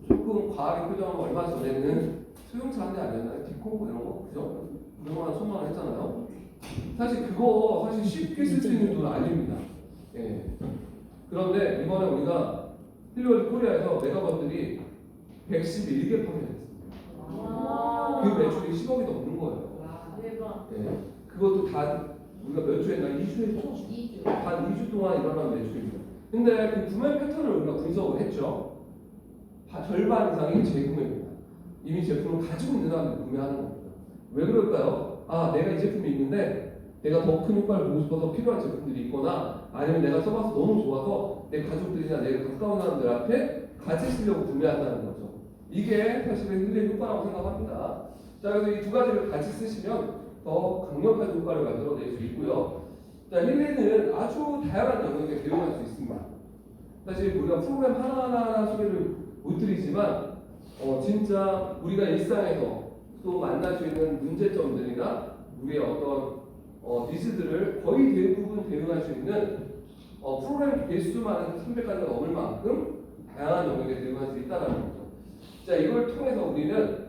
조금 과하게 표정하면 얼마 전에는 소형차 한 대 아니었나요? 디코 이런 거 그죠? 그동안 1000만 원 했잖아요. 사실 그거 쉽게 쓸 수 있는 돈 아닙니다. 예. 그런데 이번에 우리가 힐리월드 코리아에서 메가번들이 111개 판매했습니다. 그 매출이 10억이 넘는 거예요. 대박. 예. 그것도 단 우리가 몇 주에 했나? 2주 했죠? 2주. 단 2주 동안 일어난 매출입니다. 근데 그 구매 패턴을 우리가 분석을 했죠. 절반 이상이 재구매입니다. 이미 제품을 가지고 있는 사람들이 구매하는 겁니다. 왜 그럴까요? 내가 이 제품이 있는데 내가 더 큰 효과를 보고 싶어서 필요한 제품들이 있거나 아니면 내가 써봐서 너무 좋아서 내 가족들이나 내 가까운 사람들한테 같이 쓰려고 구매한다는 거죠. 이게 사실은 힐리의 효과라고 생각합니다. 자, 그래서 이 두 가지를 같이 쓰시면 더 강력한 효과를 만들어낼 수 있고요. 자, 힐리는 아주 다양한 영역에 대응할 수 있습니다. 사실 우리가 프로그램 하나하나 소개를 못 드리지만 진짜 우리가 일상에서 또 만날 수 있는 문제점들이나 우리의 어떤 니즈들을 거의 대부분 대응할 수 있는 프로그램 개수만 300가지가 넘을 만큼 다양한 영역에 대응할 수 있다는 거죠. 자, 이걸 통해서 우리는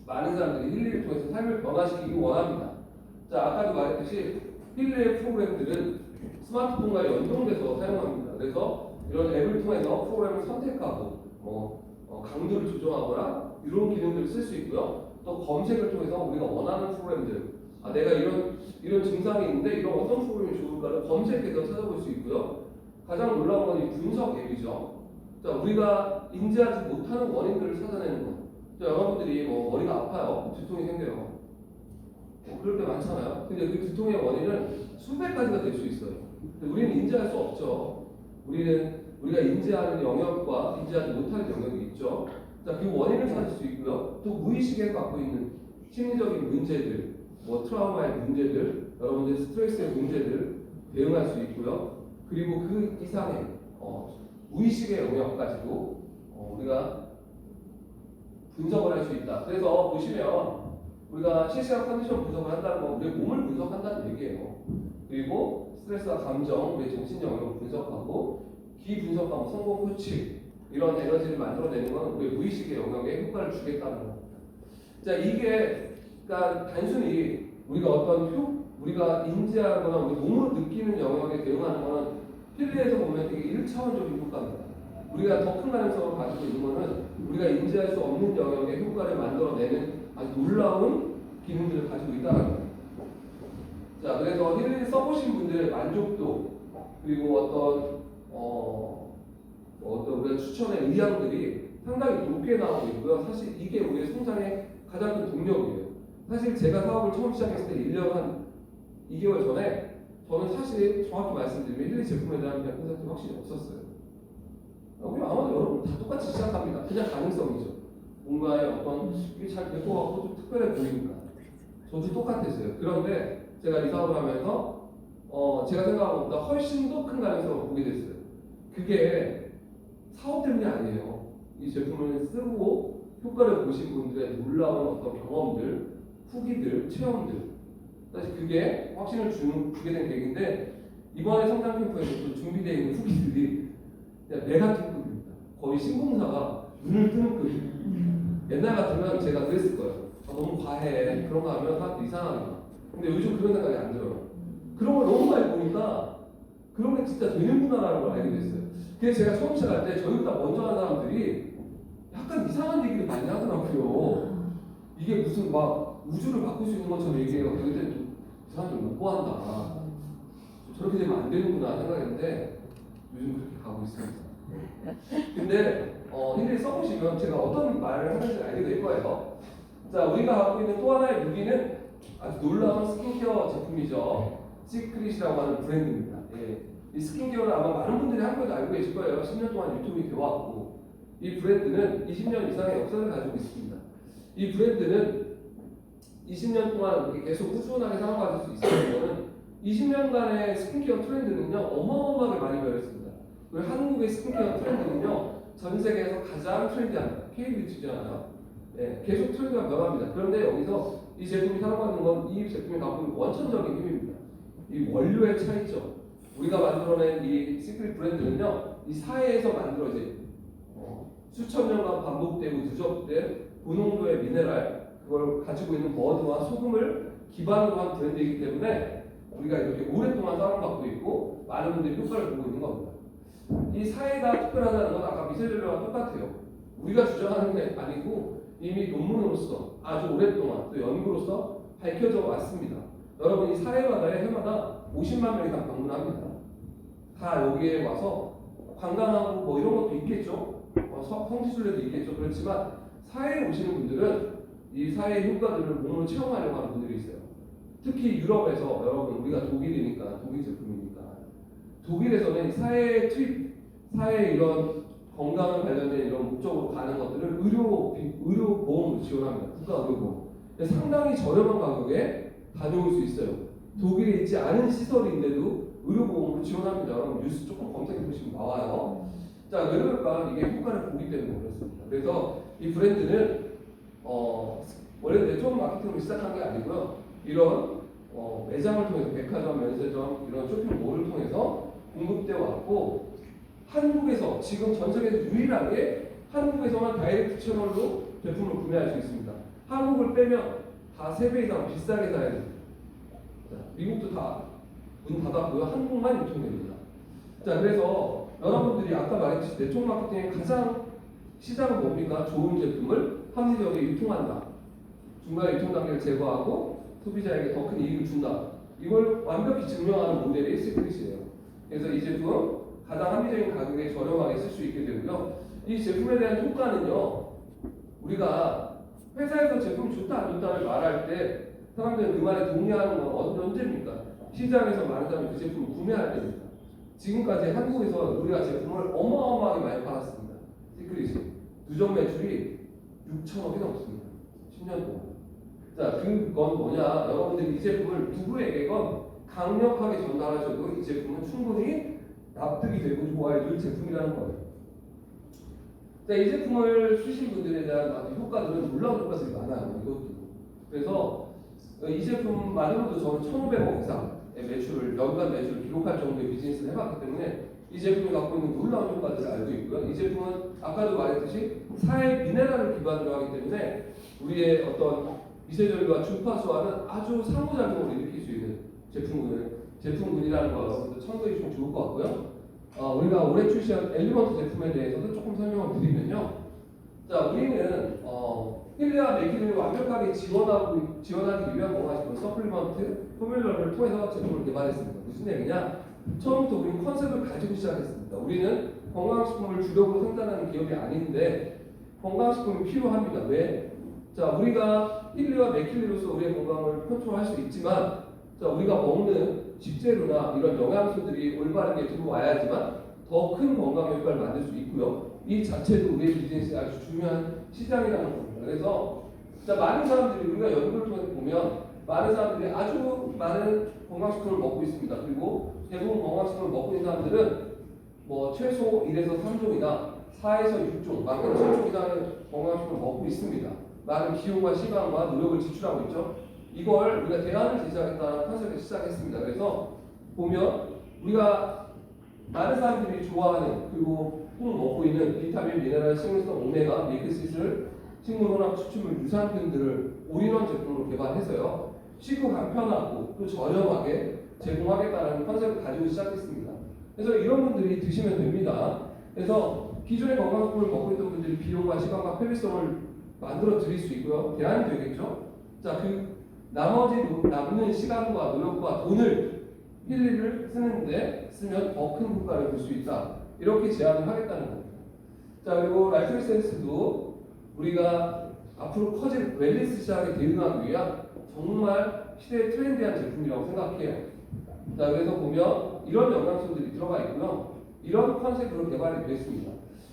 많은 사람들이 힐리를 통해서 삶을 변화시키기 원합니다. 자, 아까도 말했듯이 힐리의 프로그램들은 스마트폰과 연동돼서 사용합니다. 그래서 이런 앱을 통해서 프로그램을 선택하고 강도를 조정하거나 이런 기능들을 쓸 수 있고요. 또 검색을 통해서 우리가 원하는 프로그램들, 내가 이런 증상이 있는데 이런 어떤 프로그램이 좋을까를 검색해서 찾아볼 수 있고요. 가장 놀라운 건 이 분석 앱이죠. 자, 우리가 인지하지 못하는 원인들을 찾아내는 것. 자, 여러분들이 머리가 아파요, 두통이 생겨요. 그럴 때 많잖아요. 근데 그 두통의 원인은 수백 가지가 될 수 있어요. 근데 우리는 인지할 수 없죠. 우리가 인지하는 영역과 인지하지 못하는 영역이 있죠. 자, 그 원인을 찾을 수 있고요. 또 무의식에 갖고 있는 심리적인 문제들, 트라우마의 문제들, 여러분들 스트레스의 문제들 대응할 수 있고요. 그리고 그 이상의 무의식의 영역까지도 우리가 분석을 할 수 있다. 그래서 보시면 우리가 실시간 컨디션 분석을 한다는 건 우리의 몸을 분석한다는 얘기예요. 그리고 스트레스와 감정, 우리의 정신 영역을 분석하고 기분석하고 성공 코치 이런 에너지를 만들어내는 건 우리의 무의식의 영역에 효과를 주겠다는 겁니다. 자, 이게 그러니까 단순히 우리가 어떤 우리가 인지하거나 우리 몸으로 느끼는 영역에 대응하는 거는 필리에서 보면 되게 1차원적인 효과입니다. 우리가 더 큰 가능성을 가지고 있는 거는 우리가 인지할 수 없는 영역의 효과를 만들어내는 아주 놀라운 기능들을 가지고 있다는 거예요. 자, 그래서 힐링 써보신 분들의 만족도 그리고 어떤 우리가 추천의 의향들이 상당히 높게 나오고 있고요. 사실 이게 우리의 성장의 가장 큰 동력이에요. 사실 제가 사업을 처음 시작했을 때 1년 한 2개월 전에 저는 사실 정확히 말씀드리면 힐링 제품에 대한 컨셉이 확실히 없었어요. 우리 아마 여러분 다 똑같이 시작합니다. 그냥 가능성이죠. 뭔가의 어떤 이게 잘 될 것 같고 좀 특별해 보이니까. 저도 똑같았어요. 그런데 제가 이 사업을 하면서 제가 생각한 것보다 훨씬 더 큰 가능성을 보게 됐어요. 그게 사업 때문이 아니에요. 이 제품을 쓰고 효과를 보신 분들의 놀라운 어떤 경험들, 후기들, 체험들. 사실 그게 확신을 주게 된 계기인데 이번에 성장 캠프에서 준비되어 있는 후기들이 메가톤 급입니다. 거의 신공사가 눈을 뜨는 급이에요. 옛날 같으면 제가 그랬을 거예요. 너무 과해. 그런 거 하면 사람들이 이상하니까. 근데 요즘 그런 생각이 안 들어요. 그런 걸 너무 많이 보니까 그런 게 진짜 되는구나라는 걸 알게 됐어요. 그래서 제가 처음 시작할 때 저희보다 먼저 한 사람들이 약간 이상한 얘기를 많이 하더라고요. 이게 무슨 막 우주를 바꿀 수 있는 것처럼 얘기해요. 그때 이 사람들 못 구한다. 저렇게 되면 안 되는구나 생각했는데 요즘 그렇게 가고 있습니다. 근데 힐링 써보시면 제가 어떤 말을 하는지 알게 될 거예요. 자, 우리가 갖고 있는 또 하나의 무기는 아주 놀라운 스킨케어 제품이죠. 시크릿이라고 하는 브랜드입니다. 예. 이 스킨케어는 아마 많은 분들이 한 번도 알고 계실 거예요. 10년 동안 유통이 되어왔고 이 브랜드는 20년 이상의 역사를 가지고 있습니다. 이 브랜드는 20년 동안 이렇게 계속 꾸준하게 사랑받을 수 있었던 거는 20년간의 스킨케어 트렌드는요 어마어마하게 많이 변했습니다. 그리고 한국의 스킨케어 트렌드는요 전 세계에서 가장 트렌디합니다. K뷰티잖아요. 예, 계속 트렌드가 변합니다. 그런데 여기서 이 제품이 사랑받는 건 이 제품이 갖고 있는 원천적인 힘입니다. 이 원료의 차이죠. 우리가 만들어낸 이 시크릿 브랜드는요 이 사회에서 만들어진 수천 년간 반복되고 누적된 고농도의 미네랄 그걸 가지고 있는 머드와 소금을 기반으로 한 브랜드이기 때문에 우리가 이렇게 오랫동안 사랑받고 있고 많은 분들이 효과를 보고 있는 겁니다. 이 사회가 특별하다는 건 아까 미세전류와 똑같아요. 우리가 주장하는 게 아니고 이미 논문으로서 아주 오랫동안 또 연구로서 밝혀져 왔습니다. 여러분 이 사회마다에 해마다 50만 명이 다 방문합니다. 다 여기에 와서 관광하고 뭐 이런 것도 있겠죠. 성지순례도 있겠죠. 그렇지만 사회에 오시는 분들은 이 사회의 효과들을 몸으로 체험하려고 하는 분들이 있어요. 특히 유럽에서 여러분 우리가 독일이니까 독일 제품이니까 독일에서는 이 사회 투입, 사회 이런 건강 관련된 이런 목적으로 가는 것들을 의료보험으로 지원합니다. 국가의료보험. 상당히 저렴한 가격에 다녀올 수 있어요. 독일에 있지 않은 시설인데도 의료보험으로 지원합니다. 여러분 뉴스 조금 검색해 보시면 나와요. 자, 왜 그럴까? 이게 효과를 보기 때문에 그렇습니다. 그래서 이 브랜드는 원래 네트워크 마케팅으로 시작한 게 아니고요. 이런 매장을 통해서 백화점, 면세점 이런 쇼핑몰을 통해서 공급되어 왔고 한국에서 지금 전 세계에서 유일하게 한국에서만 다이렉트 채널로 제품을 구매할 수 있습니다. 한국을 빼면 다 3배 이상 비싸게 사야 됩니다. 미국도 다 문 닫았고요. 한국만 유통됩니다. 자, 그래서 여러분들이 아까 말했듯이 네트워크 마케팅의 가장 시장은 뭡니까? 좋은 제품을 합리적으로 유통한다. 중간에 유통 단계를 제거하고 소비자에게 더 큰 이익을 준다. 이걸 완벽히 증명하는 모델이 시크릿이에요. 그래서 이 제품 가장 합리적인 가격에 저렴하게 쓸 수 있게 되고요. 이 제품에 대한 효과는요. 우리가 회사에서 제품이 좋다 안 좋다를 말할 때 사람들은 그 말에 동의하는 건 언제입니까? 시장에서 많은 사람이 그 제품을 구매할 때입니다. 지금까지 한국에서 우리가 제품을 어마어마하게 많이 팔았습니다. 시크릿이 누적 매출이 6천억이 넘습니다. 10년 동안. 자, 그건 뭐냐? 여러분들이 이 제품을 누구에게건 강력하게 전달하셔도 이 제품은 충분히 납득이 되고 좋아해줄 제품이라는 거예요. 자, 이 제품을 쓰신 분들에 대한 효과들은 놀라운 효과들이 많아요. 이것도. 그래서 이 제품만으로도 저는 1,500억 이상의 매출을, 연간 매출을 기록할 정도의 비즈니스를 해봤기 때문에 이 제품이 갖고 있는 놀라운 효과들을 알고 있고요. 이 제품은 아까도 말했듯이 사회 미네랄을 기반으로 하기 때문에 우리의 어떤 미세전류와 주파수와는 아주 상호작용을 일으킬 수 있는 제품군이라는 거 참고해 주시면 좋을 것 같고요. 우리가 올해 출시한 엘리먼트 제품에 대해서도 조금 설명을 드리면요. 자, 우리는 힐리와 맥힐린을 완벽하게 지원하기 위한 건강식품 서플리먼트 포뮬러를 통해서 제품을 개발했습니다. 무슨 얘기냐? 처음부터 우리는 컨셉을 가지고 시작했습니다. 우리는 건강식품을 주력으로 생산하는 기업이 아닌데 건강식품이 필요합니다. 왜? 자, 우리가 힐리와 맥힐리로서 우리의 건강을 컨트롤할 수 있지만, 자, 우리가 먹는 식재료나 이런 영양소들이 올바르게 들어와야지만 더 큰 건강 효과를 만들 수 있고요. 이 자체도 우리의 비즈니스에 아주 중요한 시장이라는 겁니다. 그래서 자, 많은 사람들이 우리가 연구를 통해서 보면 많은 사람들이 아주 많은 건강식품을 먹고 있습니다. 그리고 대부분 건강식품을 먹고 있는 사람들은 뭐 최소 1에서 3종이나 4에서 6종, 많게는 7종 이상의 건강식품을 먹고 있습니다. 많은 기호과 시간과 노력을 지출하고 있죠. 이걸 우리가 대안을 제시하겠다는 컨셉을 시작했습니다. 그래서 보면 우리가 많은 사람들이 좋아하는 그리고 꼭 먹고 있는 비타민, 미네랄, 식물성, 오메가, 밀크시슬, 식물혼합 추출물, 유산균들을 올인원 제품으로 개발해서요. 쉽고 간편하고 또 저렴하게 제공하겠다는 컨셉을 가지고 시작했습니다. 그래서 이런 분들이 드시면 됩니다. 그래서 기존의 건강식품을 먹고 있던 분들이 비용과 시간과 편리성을 만들어 드릴 수 있고요. 대안이 되겠죠. 자, 그 나머지 남는 시간과 노력과 돈을 힐리를 쓰는데 쓰면 더 큰 효과를 볼 수 있다. 이렇게 제안을 하겠다는 겁니다. 자, 그리고 라이프 센스도 우리가 앞으로 커질 웰니스 시장에 대응하기 위한 정말 시대의 트렌디한 제품이라고 생각해요. 자, 그래서 보면 이런 영양소들이 들어가 있고요. 이런 컨셉으로 개발이 되었습니다.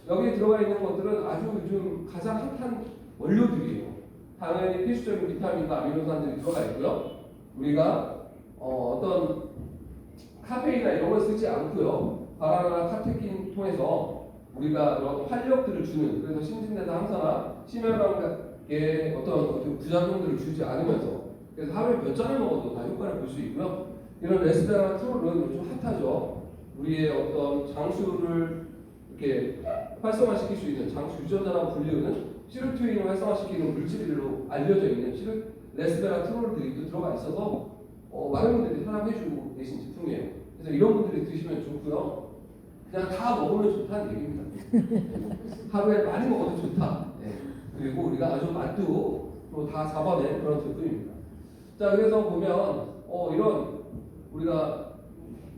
여기에 들어가 있는 것들은 아주 요즘 가장 핫한 원료들이에요. 당연히 필수적인 비타민과 아미노산들이 들어가 있고요. 우리가 어떤 카페인이나 이런 걸 쓰지 않고요. 바나나 카테킨 통해서 우리가 이런 활력들을 주는, 그래서 신진대사 항산화, 심혈관계에 어떤 부작용들을 주지 않으면서, 그래서 하루에 몇 잔을 먹어도 다 효과를 볼 수 있고요. 이런 레스베라트롤은 요즘 핫하죠. 우리의 어떤 장수를 이렇게 활성화시킬 수 있는 장수 유전자라고 불리우는 시르트윈을 활성화시키는 물질로 알려져 있는 레스베라트롤들이 또 들어가 있어서 많은 분들이 사랑해주고 계신 제품이에요. 그래서 이런 분들이 드시면 좋고요. 그냥 다 먹으면 좋다는 얘기입니다. 하루에 많이 먹어도 좋다. 네. 그리고 우리가 아주 맛도 또 다 잡아낸 그런 제품입니다. 자, 그래서 보면 이런 우리가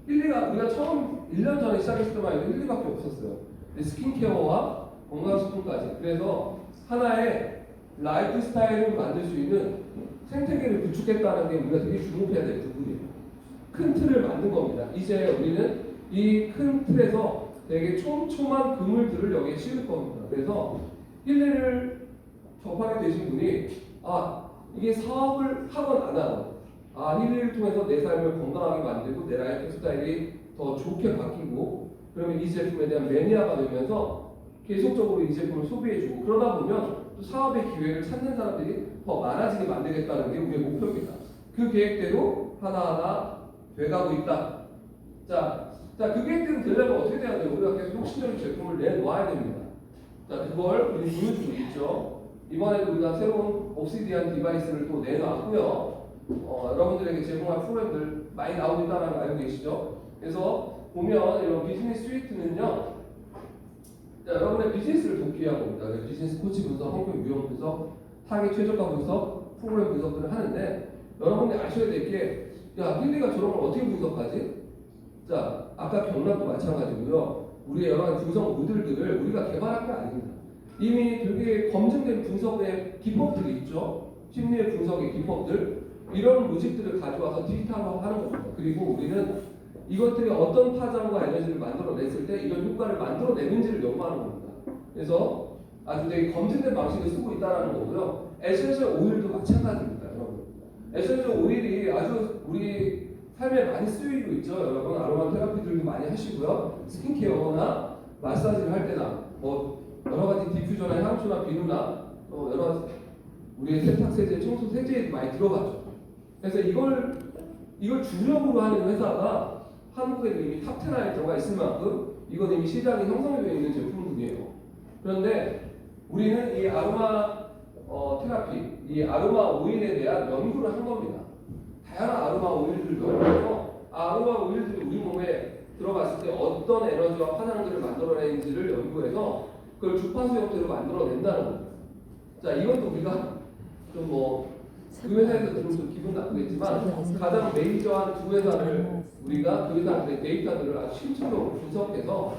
우리가 처음 1년 전에 시작했을 때만 해도 힐리밖에 없었어요. 스킨케어와 건강식품까지. 그래서 하나의 라이프 스타일을 만들 수 있는 생태계를 구축했다는 게 우리가 되게 주목해야 될 부분이에요. 큰 틀을 만든 겁니다. 이제 우리는 이 큰 틀에서 되게 촘촘한 그물들을 여기에 씌울 겁니다. 그래서 힐리를 접하게 되신 분이 이게 사업을 하건 안 하건 힐리를 통해서 내 삶을 건강하게 만들고 내 라이프 스타일이 더 좋게 바뀌고 그러면 이 제품에 대한 매니아가 되면서 계속적으로 이 제품을 소비해주고 그러다 보면 또 사업의 기회를 찾는 사람들이 더 많아지게 만들겠다는 게 우리의 목표입니다. 그 계획대로 하나하나 돼가고 있다. 자, 그 계획대로 되려면 어떻게 돼야 돼요? 우리가 계속 혁신적인 제품을 내놓아야 됩니다. 자, 그걸 우리 보여주고 있죠. 이번에도 우리가 새로운 옵시디안 디바이스를 또 내놨고요. 여러분들에게 제공할 프로그램들 많이 나오고 있다는 거 알고 계시죠? 그래서 보면 이런 비즈니스 스위트는요. 자, 여러분의 비즈니스를 돕기 위한 겁니다. 비즈니스 코치 분석, 성격 유형 분석, 타겟 최저가 분석, 프로그램 분석들을 하는데 여러분들이 아셔야 될 게 힐리가 저런 걸 어떻게 분석하지? 자, 아까 경락도 마찬가지고요. 우리의 여러 가지 분석 모듈들을 우리가 개발한 게 아닙니다. 이미 되게 검증된 분석의 기법들이 있죠. 심리의 분석의 기법들. 이런 로직들을 가져와서 디지털화하는 겁니다. 그리고 우리는 이것들이 어떤 파장과 에너지를 만들어냈을 때 이런 효과를 만들어내는지를 연구하는 겁니다. 그래서 아주 되게 검증된 방식을 쓰고 있다는 거고요. 에센셜 오일도 마찬가지입니다. 여러분. 에센셜 오일이 아주 우리 삶에 많이 쓰이고 있죠. 여러분 아로마 테라피들도 많이 하시고요. 스킨케어나 마사지를 할 때나 여러 가지 디퓨저나 향초나 비누나 여러 우리의 세탁 세제, 청소 세제에도 많이 들어가죠. 그래서 이걸 주력으로 하는 회사가 한국에 이미 탑10 안에 들어가 있을 만큼 이건 이미 시장이 형성되어 있는 제품들이에요. 그런데 우리는 이 아로마 테라피, 이 아로마 오일에 대한 연구를 한 겁니다. 다양한 아로마 오일들을 넣어서 아로마 오일들이 우리 몸에 들어갔을 때 어떤 에너지와 파장들을 만들어내는지를 연구해서 그걸 주파수 형태로 만들어낸다는 겁니다. 자, 이것도 우리가 그 회사에서 들으면 좀 기분 나쁘겠지만 가장 메이저한 두 회사를 우리가 그 회사들의 데이터들을 아주 심층적으로 분석해서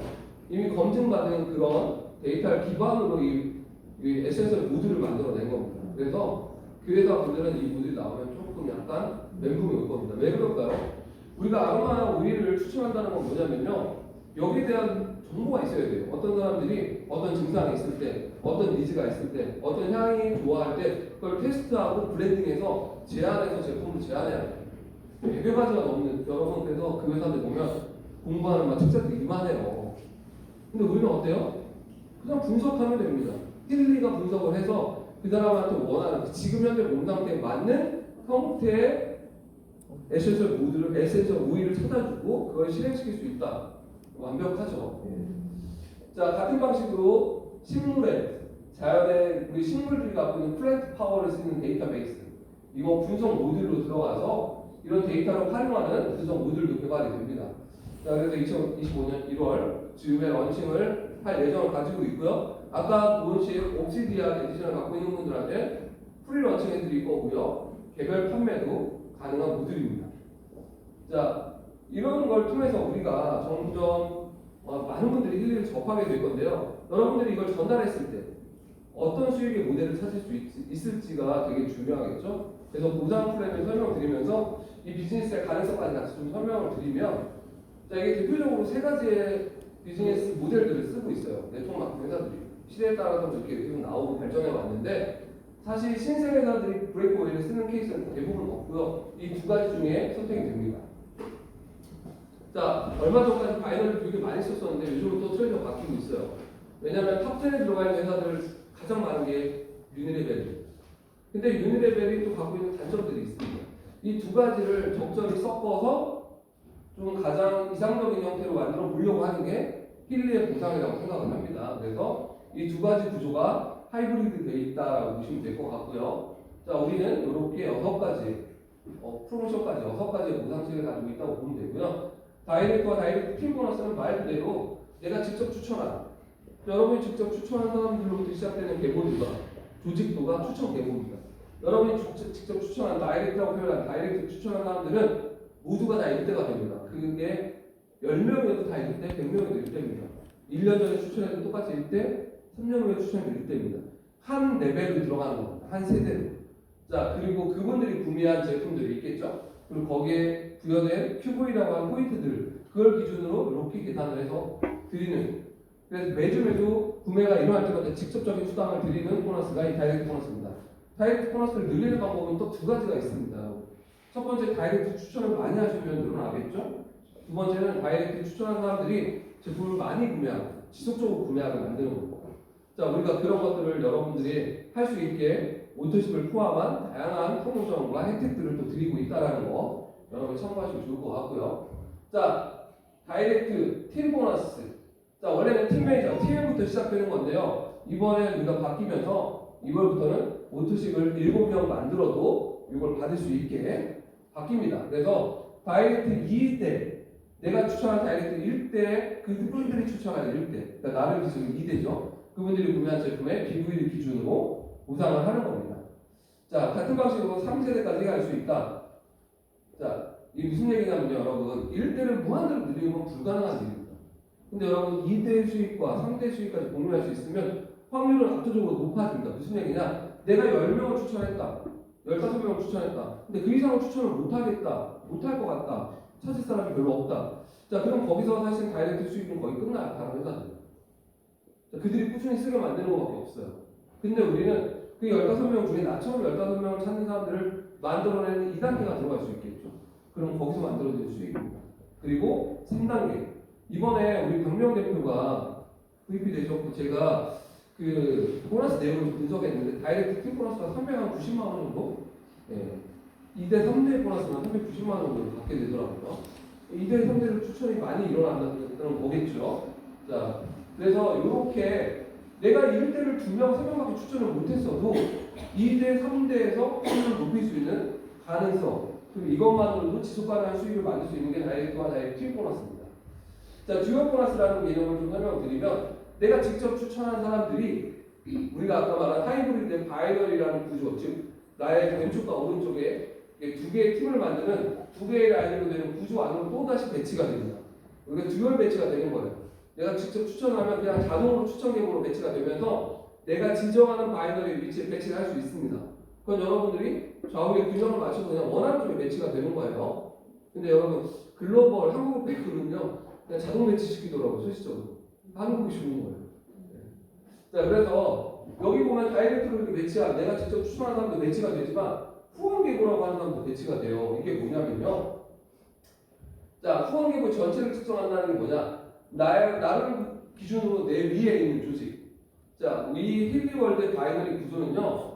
이미 검증받은 그런 데이터를 기반으로 이 에센셜 무드를 만들어낸 겁니다. 그래서 그 회사 분들은 이 무드가 나오면 조금 약간 멘붕이 올 겁니다. 왜 그럴까요? 우리가 아로마 오일을 추천한다는 건 뭐냐면요, 여기에 대한 정보가 있어야 돼요. 어떤 사람들이 어떤 증상이 있을 때, 어떤 니즈가 있을 때, 어떤 향이 좋아할 때 그걸 테스트하고 블렌딩해서 제안해서 제품을 제안해야 돼요. 100여 가지가 넘는, 여러분 그래서 그 회사들 보면 공부하는 막 책자들이 이만해요. 근데 우리는 어때요? 그냥 분석하면 됩니다. 일일이가 분석을 해서 그 사람한테 원하는 지금 현재 몸 상태에 맞는 형태의 에센셜 무드를, 에센셜 오일을 찾아주고 그걸 실행시킬 수 있다. 완벽하죠. 자, 같은 방식으로 식물에 자연의 우리 식물들이 갖고 있는 플랜트 파워를 쓰는 데이터베이스, 이거 분석 모듈로 들어가서 이런 데이터를 활용하는 분석 모듈도 개발이 됩니다. 자, 그래서 2025년 1월 즈음에 런칭을 할 예정을 가지고 있고요. 아까 본식 옵시디안 에디션을 갖고 있는 분들한테 프리 런칭 해드릴 거고요. 개별 판매도 가능한 모듈입니다. 자, 이런 걸 통해서 우리가 점점 많은 분들이 힐링을 접하게 될 건데요. 여러분들이 이걸 전달했을 때 어떤 수익의 모델을 찾을 수 있을지가 되게 중요하겠죠. 그래서 보상 플랜을 설명을 드리면서 이 비즈니스의 가능성까지 같이 좀 설명을 드리면, 자, 이게 대표적으로 세 가지의 비즈니스 모델들을 쓰고 있어요. 네트워크 마케팅 회사들이 시대에 따라서 이렇게 계속 나오고 발전해 왔는데, 사실 신생 회사들이 브레이크 오일을 쓰는 케이스는 대부분 없고요. 이 두 가지 중에 선택이 됩니다. 자, 얼마 전까지 바이너를 되게 많이 썼었는데 요즘은 또 트렌드가 바뀌고 있어요. 왜냐하면 탑10에 들어가 있는 회사들 가장 많은 게 유니레벨이에요. 근데 유니레벨이 또 갖고 있는 단점들이 있습니다. 이 두 가지를 적절히 섞어서 좀 가장 이상적인 형태로 만들어 보려고 하는 게 힐리의 보상이라고 생각을 합니다. 그래서 이 두 가지 구조가 하이브리드 되어 있다라고 보시면 될 것 같고요. 자, 우리는 이렇게 6가지 프로모션까지 6가지의 보상책을 가지고 있다고 보면 되고요. 다이렉트와 다이렉트 팀 보너스는 말 그대로 내가 직접 추천한, 여러분이 직접 추천한 사람들로부터 시작되는 계보들과 조직도가 추천 계보입니다. 여러분이 직접 추천한 다이렉트라고 표현한 다이렉트 추천한 사람들은 모두가 다 1대가 됩니다. 그게 10명이어도 다 1대, 100명이어도 1대입니다. 1년 전에 추천해도 똑같이 1대, 3년 후에 추천해도 1대입니다. 한 레벨로 들어가는 겁니다. 한 세대로. 자, 그리고 그분들이 구매한 제품들이 있겠죠? 그리고 거기에 부여된 큐브이라고 하는 포인트들, 그걸 기준으로 이렇게 계산을 해서 드리는, 그래서 매주 구매가 일어날 때마다 직접적인 수당을 드리는 보너스가 이 다이렉트 보너스입니다. 다이렉트 보너스를 늘리는 방법은 또 두 가지가 있습니다. 첫 번째, 다이렉트 추천을 많이 하시면 늘어나겠죠? 두 번째는 다이렉트 추천한 사람들이 제품을 많이 구매하고 지속적으로 구매하게 만드는 겁니다. 자, 우리가 그런 것들을 여러분들이 할 수 있게 오토십을 포함한 다양한 프로모션과 혜택들을 또 드리고 있다는 거 여러분 참고하시면 좋을 것 같고요. 자, 다이렉트 팀 보너스. 자, 원래는 팀 매니저, TM부터 시작되는 건데요. 이번에 우리가 바뀌면서 이번부터는 오토십을 7명 만들어도 이걸 받을 수 있게 바뀝니다. 그래서 다이렉트 2대, 내가 추천한 다이렉트 1대, 그분들이 추천한 1대, 그러니까 나를 기준으로 2대죠. 그분들이 구매한 제품의 BV를 기준으로 보상을 하는 겁니다. 자, 같은 방식으로 3세대까지 갈 수 있다. 자, 이게 무슨 얘기냐면요, 여러분. 1대를 무한대로 늘리는 건 불가능한 일입니다. 근데 여러분, 2대 수익과 3대 수익까지 공유할 수 있으면 확률은 압도적으로 높아집니다. 무슨 얘기냐? 내가 10명을 추천했다. 15명을 추천했다. 근데 그 이상은 추천을 못하겠다. 못할 것 같다. 찾을 사람이 별로 없다. 자, 그럼 거기서 사실 다이렉트 수익은 거의 끝나요. 다른 회사들. 그들이 꾸준히 쓰게 만드는 것밖에 없어요. 근데 우리는 그 15명 중에 나처럼 15명을 찾는 사람들을 만들어내는 2단계가 들어갈 수 있겠죠. 그럼 거기서 만들어질 수익입니다. 그리고 3단계. 이번에 우리 박명 대표가 VP 되셨고 제가 그 보너스 내용을 분석했는데 다이렉트 팀 보너스가 390만 원 정도? 네. 2대 3대 보너스는 390만 원 정도 받게 되더라고요. 2대 3대로 추천이 많이 일어난다는 거겠죠. 자, 그래서 이렇게 내가 1대를 2명, 3명밖에 추천을 못했어도 2대, 3대에서 확률을 높일 수 있는 가능성, 그리고 이것만으로도 지속 가능한 수익을 만들 수 있는 게 다이렉트와 다이렉트 트윈 보너스입니다. 자, 듀얼 보너스라는 개념을 좀 설명드리면 내가 직접 추천한 사람들이 우리가 아까 말한 하이브리드 바이너리라는 구조, 즉 나의 왼쪽과 오른쪽에 두 개의 팀을 만드는 두 개의 라인으로 되는 구조 안으로 또다시 배치가 됩니다. 우리가 듀얼 배치가 되는 거예요. 내가 직접 추천하면 그냥 자동으로 추천 계보로 배치가 되면서 내가 지정하는 바이너리 위치에 배치를 할 수 있습니다. 그건 여러분들이 좌우의 균형을 맞춰서 그냥 원하는 쪽에 배치가 되는 거예요. 근데 여러분 글로벌 한국 뱅크는요 그냥 자동 배치시키더라고요. 소시적으로 한국이 좋은 거예요. 자, 그래서 여기 보면 다이렉트로 이렇게 배치가 내가 직접 추천하는 사람도 배치가 되지만 후원 계보라고 하는 사람도 배치가 돼요. 이게 뭐냐면요. 자, 후원 계보 전체를 측정한다는 게 뭐냐? 나를 기준으로 내 위에 있는 조직. 자, 이 힐리월드 바이너리 구조는요.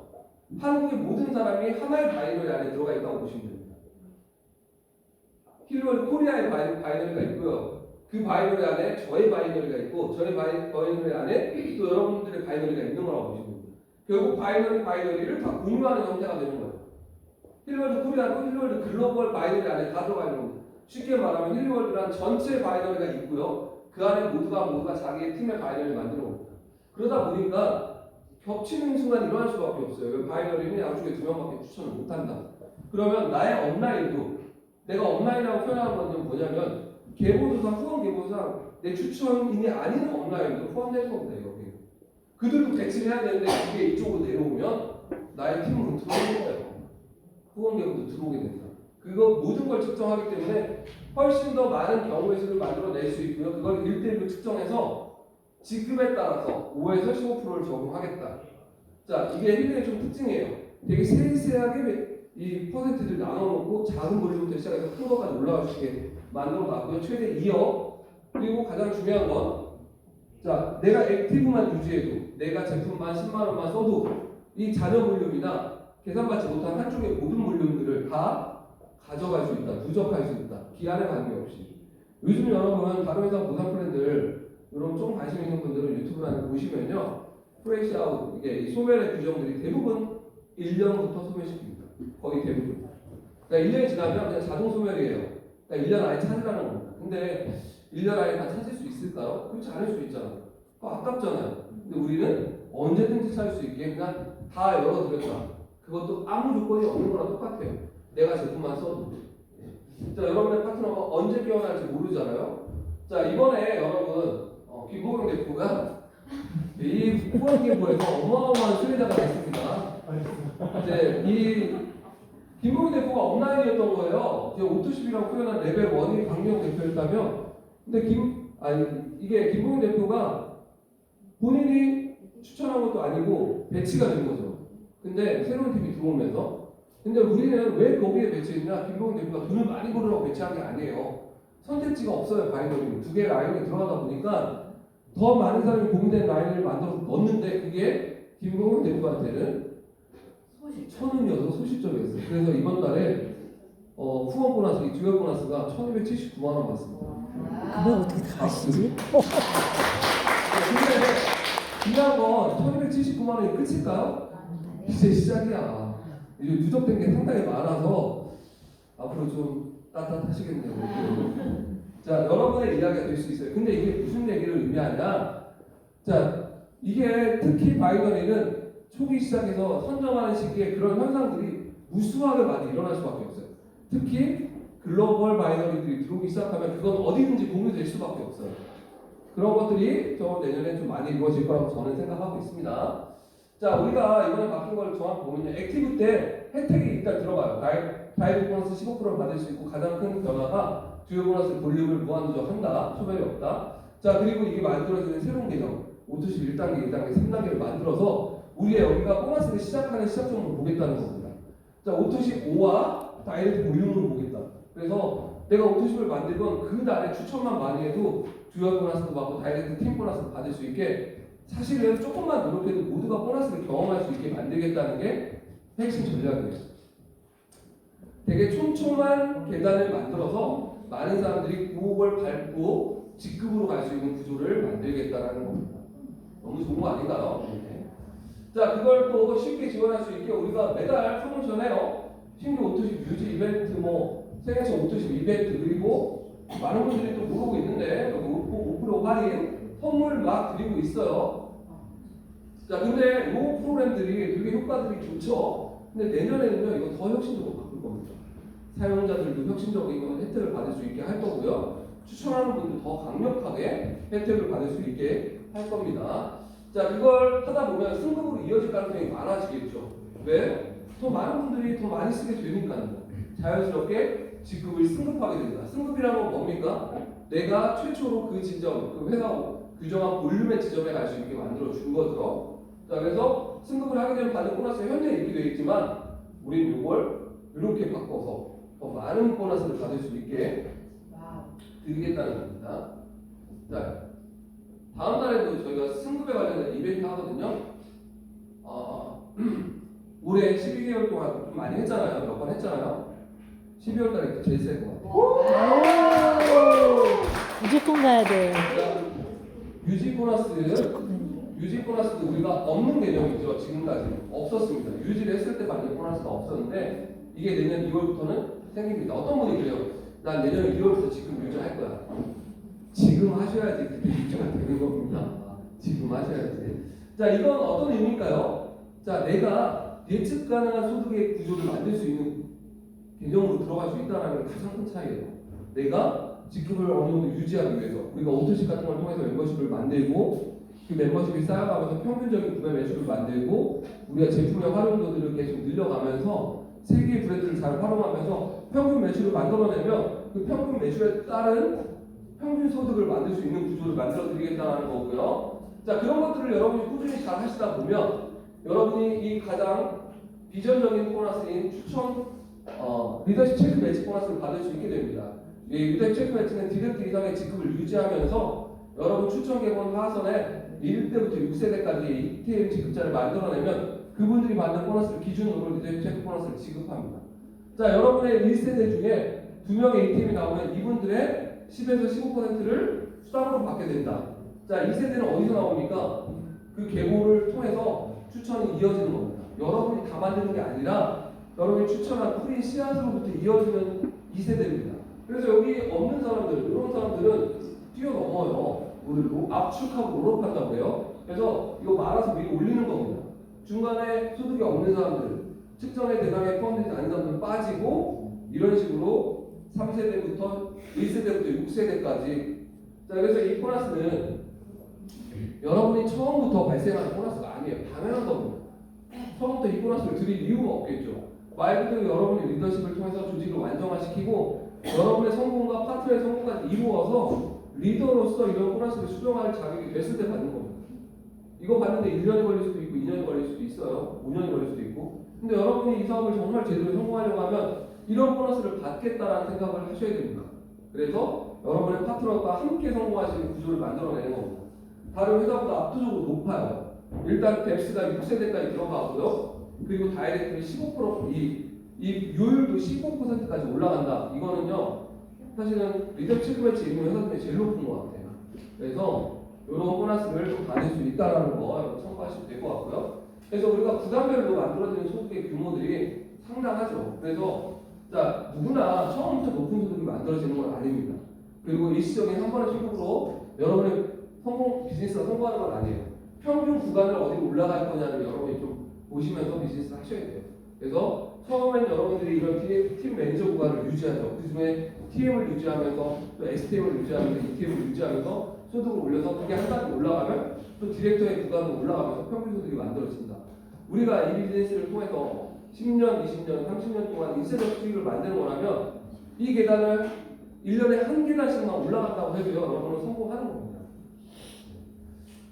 한국의 모든 사람이 하나의 바이너리 안에 들어가 있다고 보시면 됩니다. 힐리월드 코리아의 바이너리가 있고요. 그 바이너리 안에 저의 바이너리가 있고 저의 바이너리 안에 또 여러분들의 바이너리가 있는 거라고 보시면 됩니다. 결국 바이너리를 다 공유하는 형태가 되는 거예요. 힐리월드 코리아도 힐리월드 글로벌 바이너리 안에 다 들어가 있는 겁니다. 쉽게 말하면 힐리월드란 전체 바이너리가 있고요. 그 안에 모두가 자기의 팀의 바이너리를 만드는 겁니다. 그러다 보니까 겹치는 순간 일어날 수밖에 없어요. 바이너리는 양쪽에 두 명밖에 추천을 못한다. 그러면 나의 업라인도 내가 업라인이라고 표현하는 건 뭐냐면 계보조상 후원 계보상 내 추천인이 아닌 업라인도 포함되는 겁니다. 여기 그들도 배치를 해야 되는데 그게 이쪽으로 내려오면 나의 팀으로 들어오는 거예요. 후원 계보도 들어오게 됩니다. 그거 모든 걸 측정하기 때문에 훨씬 더 많은 경우의 수를 만들어낼 수 있고요. 그걸 1대1로 측정해서 직급에 따라서 5에서 15%를 적용하겠다. 자, 이게 힐링의 좀 특징이에요. 되게 세세하게 이 퍼센트를 나눠놓고 작은 볼륨부터 시작해서 큰 것까지 올라갈 수 있게 만들어놨고요. 최대 2억. 그리고 가장 중요한 건 자, 내가 액티브만 유지해도 내가 제품만 10만 원만 써도 이 잔여 볼륨이나 계산받지 못한 한쪽의 모든 볼륨들을 다 가져갈 수 있다. 누적할 수 있다. 기한에 관계없이. 요즘 여러분 다른 회사 보상 플랜들 여러분 좀 관심 있는 분들은 유튜브를 보시면요. 프레시 아웃 이게 이 소멸의 규정들이 대부분 1년부터 소멸시킵니다. 거의 대부분. 그러니까 1년이 지나면 그냥 자동 소멸이에요. 그러니까 1년 안에 찾으라는 겁니다. 근데 1년 안에 다 찾을 수 있을까요? 그렇지 않을 수 있잖아요. 아깝잖아요. 근데 우리는 언제든지 찾을 수 있게 그냥 다 열어드렸다. 그것도 아무 조건이 없는 거랑 똑같아요. 내가 제품만 써도. 자, 여러분의 파트너가 언제 깨어날지 모르잖아요. 자, 이번에 여러분 김보경 대표가 이 후원 기부에서 어마어마한 수혜자가 됐습니다. 이제 이 김보경 대표가 업라인이었던 거예요. 제가 오토십이라고 표현한 레벨 1이 강명 대표였다면, 근데 이게 김보경 대표가 본인이 추천한 것도 아니고 배치가 된 거죠. 근데 새로운 팀이 들어오면서 근데 우리는 왜 거기에 배치했냐? 김보경 대표가 돈을 많이 벌으라고 배치한 게 아니에요. 선택지가 없어요. 바이너리 두 개의 라인이 들어가다 보니까 더 많은 사람이 공유된 라인을 만들어서 넣었는데 그게 김보경 대표한테는 천운이어서 소실적이었어요. 그래서 이번 달에 후원 보너스, 이 듀얼 보너스가 1,279만 원 받습니다. 그걸 어떻게 다 아시지? 근데 중요한 건 1,279만 원이 끝일까요? 이제 시작이야. 이제 누적된 게 상당히 많아서 앞으로 좀 따뜻하시겠네요. 자, 여러분의 이야기가 될 수 있어요. 근데 이게 무슨 얘기를 의미하냐? 자, 이게 특히 바이너리는 초기 시작에서 선점하는 시기에 그런 현상들이 무수하게 많이 일어날 수밖에 없어요. 특히 글로벌 바이너리들이 들어오기 시작하면 그건 어디든지 공유될 수밖에 없어요. 그런 것들이 저 내년에 좀 많이 이루어질 거라고 저는 생각하고 있습니다. 자, 우리가 이번에 바뀐 걸 정확히 보면요. 액티브 때 혜택이 일단 들어가요. 다이렉트 보너스 15%를 받을 수 있고 가장 큰 변화가 듀얼 보너스 볼륨을 무한누적한다. 소멸이 없다. 자, 그리고 이게 만들어지는 새로운 개념. 오토십 1단계, 2단계, 3단계를 만들어서 우리의 여기가 보너스를 시작하는 시작점으로 보겠다는 겁니다. 자, 오토십 5와 다이렉트 볼륨으로 보겠다. 그래서 내가 오토십을 만들건 그 날에 추천만 많이 해도 듀얼 보너스도 받고 다이렉트 팀 보너스도 받을 수 있게 사실은 조금만 노력해도 모두가 보너스를 경험할 수 있게 만들겠다는 게 핵심 전략이에요. 되게 촘촘한 계단을 만들어서 많은 사람들이 구옥을 밟고 직급으로 갈 수 있는 구조를 만들겠다는 겁니다. 너무 좋은 거 아닌가요? 네. 자, 그걸 또 쉽게 지원할 수 있게 우리가 매달 프로모션해요. 신규 오토십 뮤직 이벤트, 뭐 생애청 오토십 이벤트, 그리고 많은 분들이 또 모르고 있는데 여기 5% 할인 선물 막 드리고 있어요. 자, 근데 이 프로그램들이 되게 효과들이 좋죠. 근데 내년에는요, 이거 더 혁신적으로 바꿀 겁니다. 사용자들도 혁신적인 혜택을 받을 수 있게 할 거고요. 추천하는 분들 더 강력하게 혜택을 받을 수 있게 할 겁니다. 자, 그걸 하다 보면 승급으로 이어질 가능성이 많아지겠죠. 왜? 더 많은 분들이 더 많이 쓰게 되니까요. 자연스럽게 직급을 승급하게 됩니다. 승급이라는 건 뭡니까? 내가 최초로 그 지점, 그 회사 규정한 볼륨의 지점에 갈 수 있게 만들어 준 거죠. 자, 그래서 승급을 하게 되면 받는 보너스가 현재 이렇게 되어 있지만 우린 이걸 이렇게 바꿔서 더 많은 보너스를 받을 수 있게 드리겠다는 겁니다. 자, 다음 달에도 저희가 승급에 관련된 이벤트 하거든요. 올해 12개월 동안 좀 많이 했잖아요. 몇 번 했잖아요. 12월 달에 제일 셀것 같아요. 무조건 가야 돼. 유지 보너스도 우리가 없는 개념이죠. 지금까지 없었습니다. 유지를 했을 때 받는 보너스가 없었는데 이게 내년 2월부터는 생깁니다. 어떤 분이 그래요? 난 내년 2월부터 지금 유지할 거야. 지금 하셔야지 그때 유지가 되는 겁니다. 지금 하셔야지. 자, 이건 어떤 의미일까요? 자, 내가 예측 가능한 소득의 구조를 만들 수 있는 개념으로 들어갈 수 있다는 게 가장 큰 차이예요. 내가 직급을 어느 정도 유지하기 위해서 우리가 오토식 같은 걸 통해서 멤버십을 만들고 그 멤버십이 쌓여가면서 평균적인 구매 매출을 만들고 우리가 제품의 활용도들을 계속 늘려가면서 세 개의 브랜드를 잘 활용하면서 평균 매출을 만들어내면 그 평균 매출에 따른 평균 소득을 만들 수 있는 구조를 만들어 드리겠다는 거고요. 자, 그런 것들을 여러분이 꾸준히 잘 하시다 보면 여러분이 이 가장 비전적인 보너스인 추천 리더십 체크 매치 보너스를 받을 수 있게 됩니다. 이 리더십 체크 매치는 디렉트 이상의 직급을 유지하면서 여러분 추천 개번 하선에 1대부터 6세대까지 ETM 직급자를 만들어내면 그분들이 받는 보너스를 기준으로 리더십 체크 보너스를 지급합니다. 자, 여러분의 1세대 중에 2명의 ATM이 나오면 이분들의 10에서 15%를 수당으로 받게 된다. 자, 2세대는 어디서 나옵니까? 그 계보를 통해서 추천이 이어지는 겁니다. 여러분이 다 만드는 게 아니라 여러분이 추천한 프리 씨앗으로부터 이어지는 2세대입니다. 그래서 여기 없는 사람들, 이런 사람들은 뛰어넘어요. 우리 압축하고 롤업한다고 해요. 그래서 이거 말아서 위로 올리는 겁니다. 중간에 소득이 없는 사람들, 특정의 대상에 포함되지 않은 사람들 빠지고 이런 식으로 3세대부터 1세대부터 6세대까지. 자, 그래서 이 보너스는 여러분이 처음부터 발생하는 보너스가 아니에요. 당연한 겁니다. 처음부터 이 보너스를 드릴 이유가 없겠죠. 말 그대로 여러분이 리더십을 통해서 조직을 완성화시키고 여러분의 성공과 파트너의 성공까지 이루어서 리더로서 이런 보너스를 수령할 자격이 됐을 때 받는 겁니다. 이거 받는데 1년이 걸릴 수도 있고 2년이 걸릴 수도 있어요. 5년이 걸릴 수도 있고. 근데 여러분이 이 사업을 정말 제대로 성공하려고 하면 이런 보너스를 받겠다라는 생각을 하셔야 됩니다. 그래서 여러분의 파트너가 함께 성공하시는 구조를 만들어내는 겁니다. 다른 회사보다 압도적으로 높아요. 일단 뎁스가 6세대까지 들어가고요. 그리고 다이렉트는 15% 이 요율도 15%까지 올라간다. 이거는요, 사실은 리더십 체크매치 있는 회사 중에 제일 높은 것 같아요. 그래서 이런 보너스를 좀 받을 수 있다는 거 참고하시면 될 것 같고요. 그래서 우리가 구간별로 만들어지는 소득의 규모들이 상당하죠. 그래서 자, 누구나 처음부터 높은 소득이 만들어지는 건 아닙니다. 그리고 일시적인 한 번의 소득으로 여러분의 비즈니스가 성공하는 건 아니에요. 평균 구간을 어디로 올라갈 거냐를 여러분이 좀 보시면서 비즈니스를 하셔야 돼요. 그래서 처음엔 여러분들이 이런 팀 매니저 구간을 유지하죠. 그 중에 TM을 유지하면서 또 STM을 유지하면서 ETM을 유지하면서 소득을 올려서 그게 한 단계 올라가면 또 디렉터의 구간으로 올라가면서 평균 소득이 만들어진다. 우리가 이 비즈니스를 통해서 10년, 20년, 30년 동안 인쇄적 수익을 만드는 거라면 이 계단을 1년에 한 계단씩만 올라간다고 해도요, 여러분은 성공하는 겁니다.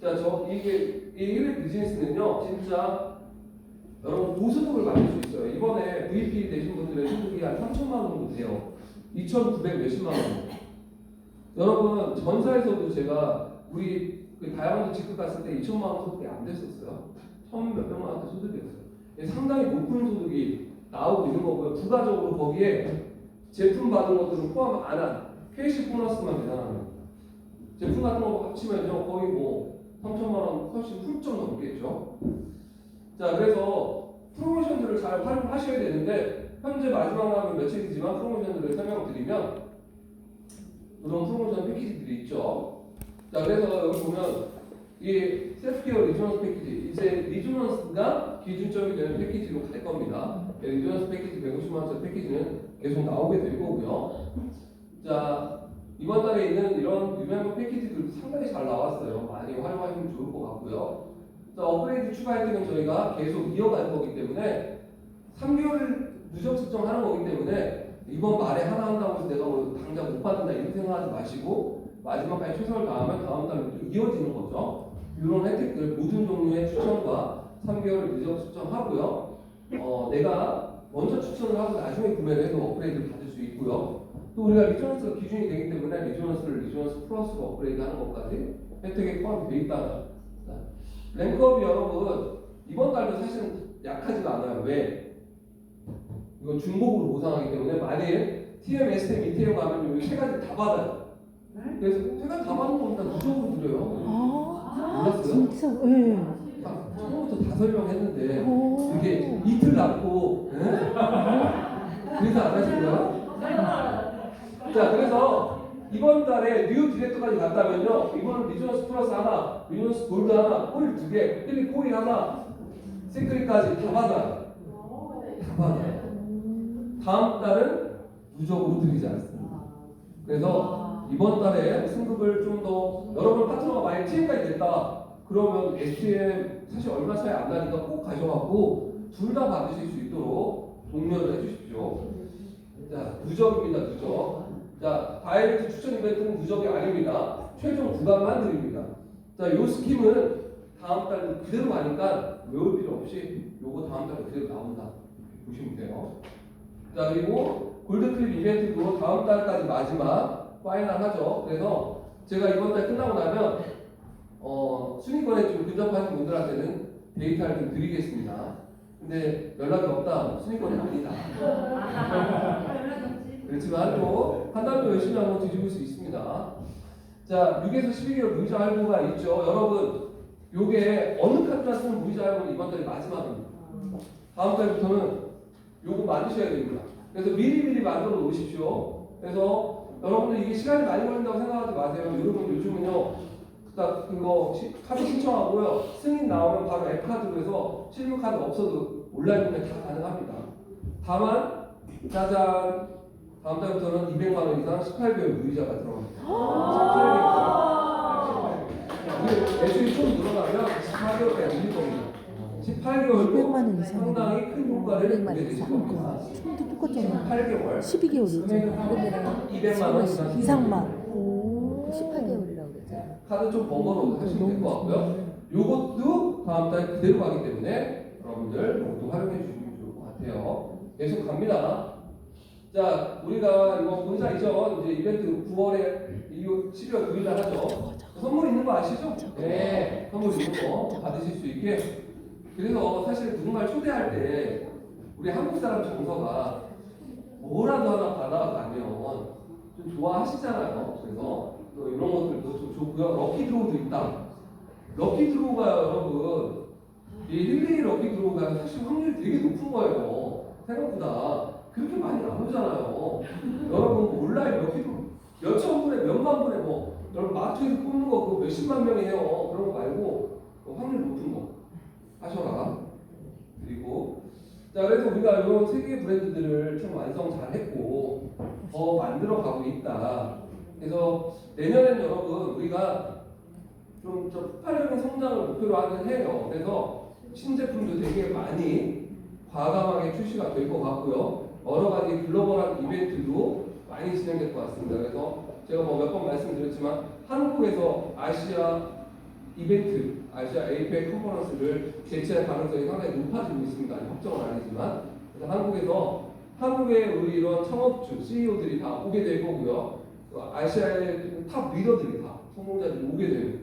자, 이게 이 1회 비즈니스는요, 진짜 여러분 고소득을 만들 수 있어요. 이번에 VP 되신 분들의 소득이 한 3천만 원 정도 돼요. 2,900 몇십만 원. 여러분 전사에서도 제가 우리 그 다이아몬드 직급 갔을 때 2천만 원 소득이 안 됐었어요. 1,000 몇백만 원대 소득이었어요. 상당히 높은 소득이 나오고 있는 거고요. 부가적으로 거기에 제품 받은 것들은 포함 안 한 캐시 보너스만 계산하는 겁니다. 제품 같은 거 합치면요 거의 뭐 3천만 원 훨씬 훌쩍 넘겠죠. 자, 그래서 프로모션들을 잘 활용하셔야 되는데 현재 마지막 남은 며칠이지만 프로모션들을 설명드리면 그런 프로모션 패키지들이 있죠. 자, 그래서 여기 보면 이 셀프케어 리조넌스 패키지, 이제 리조넌스가 기준점이 되는 패키지로 갈 겁니다. 리조넌스 패키지 150만 원짜리 패키지는 계속 나오게 될 거고요. 자, 이번 달에 있는 이런 유명한 패키지들도 상당히 잘 나왔어요. 많이 활용하시면 좋을 것 같고요. 자, 업그레이드 추가할 때는 저희가 계속 이어갈 거기 때문에 3개월 누적 측정하는 거기 때문에 이번 말에 하나 한다고 해서 내가 뭐 당장 못 받는다 이렇게 생각하지 마시고 마지막까지 최선을 다하면 다음 달에 또 이어지는 거죠. 이런 혜택들 모든 종류의 추천과 3개월 누적 측정하고요. 내가 먼저 추천을 하고 나중에 구매를 해도 업그레이드를 받을 수 있고요. 또 우리가 리조넌스가 기준이 되기 때문에 리조넌스를 리조넌스 플러스로 업그레이드 하는 것까지 혜택에 포함이 되어 있다. 랭크업이 여러분 이번 달도 사실은 약하지가 않아요. 왜? 이거 중복으로 보상하기 때문에 만일 TM, STM, ETM 가면 이 세 가지 다 받아요. 그래서 세 가지 다 받는 겁니다. 무조건 드려요. 몰랐어요? 진짜? 예. 처음부터 다 설명했는데 오. 이게 이틀 남고 네? 그래서 안 하신 거야? 자, 그래서 이번 달에 뉴 디렉터까지 갔다면요. 이번은 리조넌스 플러스 하나, 리조넌스 골드 하나, 코일 2개, 힐리 코일 하나, 싱글까지 다 받아요. 다 받아요. 다음 달은 무적으로 드리지 않습니다. 그래서 이번 달에 승급을 좀 더 여러분 파트너가 만약 TM까지 됐다. 그러면 STM 사실 얼마 차이 안 나니까 꼭 가져갖고 둘 다 받으실 수 있도록 독려를 해주십시오. 자, 누적입니다. 누적. 자, 다이렉트 추천 이벤트는 누적이 아닙니다. 최종 구간만 드립니다. 자, 이 스킴은 다음 달도 그대로 가니까 외울 필요 없이 요거 다음 달에 그대로 나온다. 보시면 돼요. 자, 그리고 골드클립 이벤트도 다음 달까지 마지막 파이널 하죠. 그래서 제가 이번 달 끝나고 나면 순위권에 좀 근접하신 분들한테는 데이터를 좀 드리겠습니다. 근데 연락이 없다. 순위권이 아니다. 그렇지만 또 한 달도 열심히 한번 뒤집을 수 있습니다. 자, 6에서 12개월 무이자 할부가 있죠. 여러분, 요게 어느 카드나 쓰는 무이자 할부는 이번 달이 마지막입니다. 다음 달부터는 요거 만드셔야 됩니다. 그래서 미리미리 만들어 놓으십시오. 그래서 여러분들 이게 시간이 많이 걸린다고 생각하지 마세요. 여러분 요즘은요, 딱 그거 카드 신청하고요. 승인 나오면 바로 앱카드로 해서 실물 카드 없어도 온라인 구매 다 가능합니다. 다만 짜잔, 다음 달부터는 200만 원 이상 18개월 무이자가 들어갑니다. 18개월. 매출이 좀 늘어나면 18개월까지 밀릴 겁니다. 200만 18개월도 원 이상. 상당히 큰 효과를 200만 보게 원 되실 이상. 겁니다. 처음부터 똑같잖아. 18개월. 12개월이잖아. 200만 원 이상. 이상만. 18개월이라고 그랬잖아. 카드 좀 번거로워 하시면 될 것 같고요. 요것도 다음 달 그대로 가기 때문에 여러분들 이것도 활용해 주시면 좋을 것 같아요. 계속 갑니다. 자, 우리가 이거 본사 이전 이제 이벤트 9월에 12월 9일 날 하죠. 선물 있는 거 아시죠? 네, 선물 있는 거 받으실 수 있게. 그래서 사실 누군가를 초대할 때 우리 한국 사람 정서가 뭐라도 하나 받아가면 좀 좋아하시잖아요. 그래서 또 이런 것들도 좀 좋고요. 럭키 드로우도 있다. 럭키 드로우가 여러분, 이 릴레이 럭키 드로우가 사실 확률이 되게 높은 거예요. 생각보다 그렇게 많이 안 오잖아요. 여러분 온라인 럭키 드로우 몇천 분에 몇만 분에 뭐 여러분 마트에서 뽑는 거 그거 몇십만 명이 해요. 그런 거 말고 확률 높은 거 하셔라. 그리고 자, 그래서 우리가 이런 세 개의 브랜드들을 좀 완성 잘 했고 더 만들어 가고 있다. 그래서 내년엔 여러분 우리가 좀 폭발적인 성장을 목표로 하긴 해요. 그래서 신제품도 되게 많이 과감하게 출시가 될 것 같고요. 여러 가지 글로벌한 이벤트도 많이 진행될 것 같습니다. 그래서 제가 뭐 몇 번 말씀드렸지만 한국에서 아시아 이벤트, 아시아 APEC 컨퍼런스를 개최할 가능성이 상당히 높아지고 있습니다. 확정은 아니지만 그래서 한국에서 한국의 우리 이런 창업주, CEO들이 다 오게 될 거고요. 아시아의 탑 리더들이 다 성공자들이 오게 되고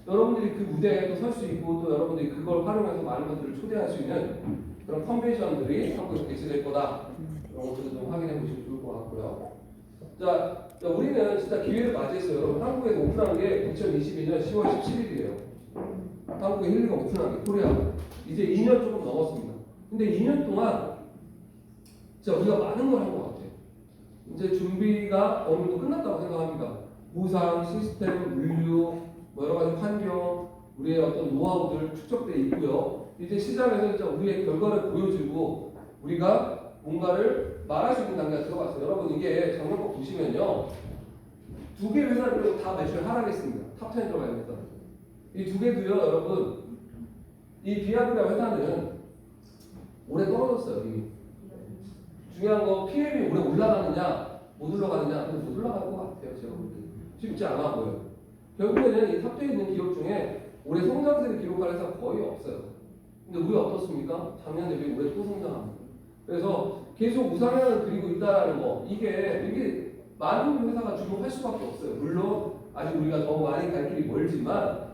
여러분들이 그 무대에 또 설 수 있고 또 여러분들이 그걸 활용해서 많은 분들을 초대할 수 있는 그런 컨벤션들이 한국에서 개최될 거다. 이런 것들도 좀 확인해 보시면 좋을 것 같고요. 자, 우리는 진짜 기회를 맞이했어요. 여러분, 한국에서 오픈한 게 2022년 10월 17일이에요. 한국에 힐리가 오픈한 게 코리아. 이제 2년 조금 넘었습니다. 근데 2년 동안 자, 우리가 많은 걸 한 것 같아요. 이제 준비가 어느 정도 끝났다고 생각합니다. 보상, 시스템, 물류, 뭐 여러 가지 환경, 우리의 어떤 노하우들 축적돼 있고요. 이제 시장에서 진짜 우리의 결과를 보여주고 우리가 뭔가를 말할 수 있는 단계가 들어갔어요. 여러분 이게 작년 거 보시면요. 두 개 회사를 빼고 다 매출 하락했습니다. 탑10 들어가야 됐다. 이 두 개도요, 여러분. 이 비아그라 회사는 올해 떨어졌어요. 이미. 중요한 거 PM이 올해 올라가느냐, 못 올라가느냐, 근데 못 올라갈 것 같아요. 제가 볼 때. 쉽지 않아 보여요. 결국에는 이 탑10에 있는 기업 중에 올해 성장세를 기록할 회사가 거의 없어요. 근데 우리 어떻습니까? 작년 대비 올해 또 성장합니다. 그래서 계속 우상향을 그리고 있다는 거, 이게 많은 회사가 주목할 수밖에 없어요. 물론 아직 우리가 더 많이 갈 길이 멀지만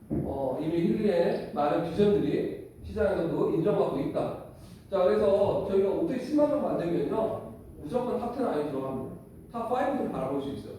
이미 힐리의 많은 비전들이 시장에서도 인정받고 있다. 자, 그래서 저희가 5대 10만 명 만들면요 무조건 탑10 안에 들어갑니다. 탑5도 바라볼 수 있어요.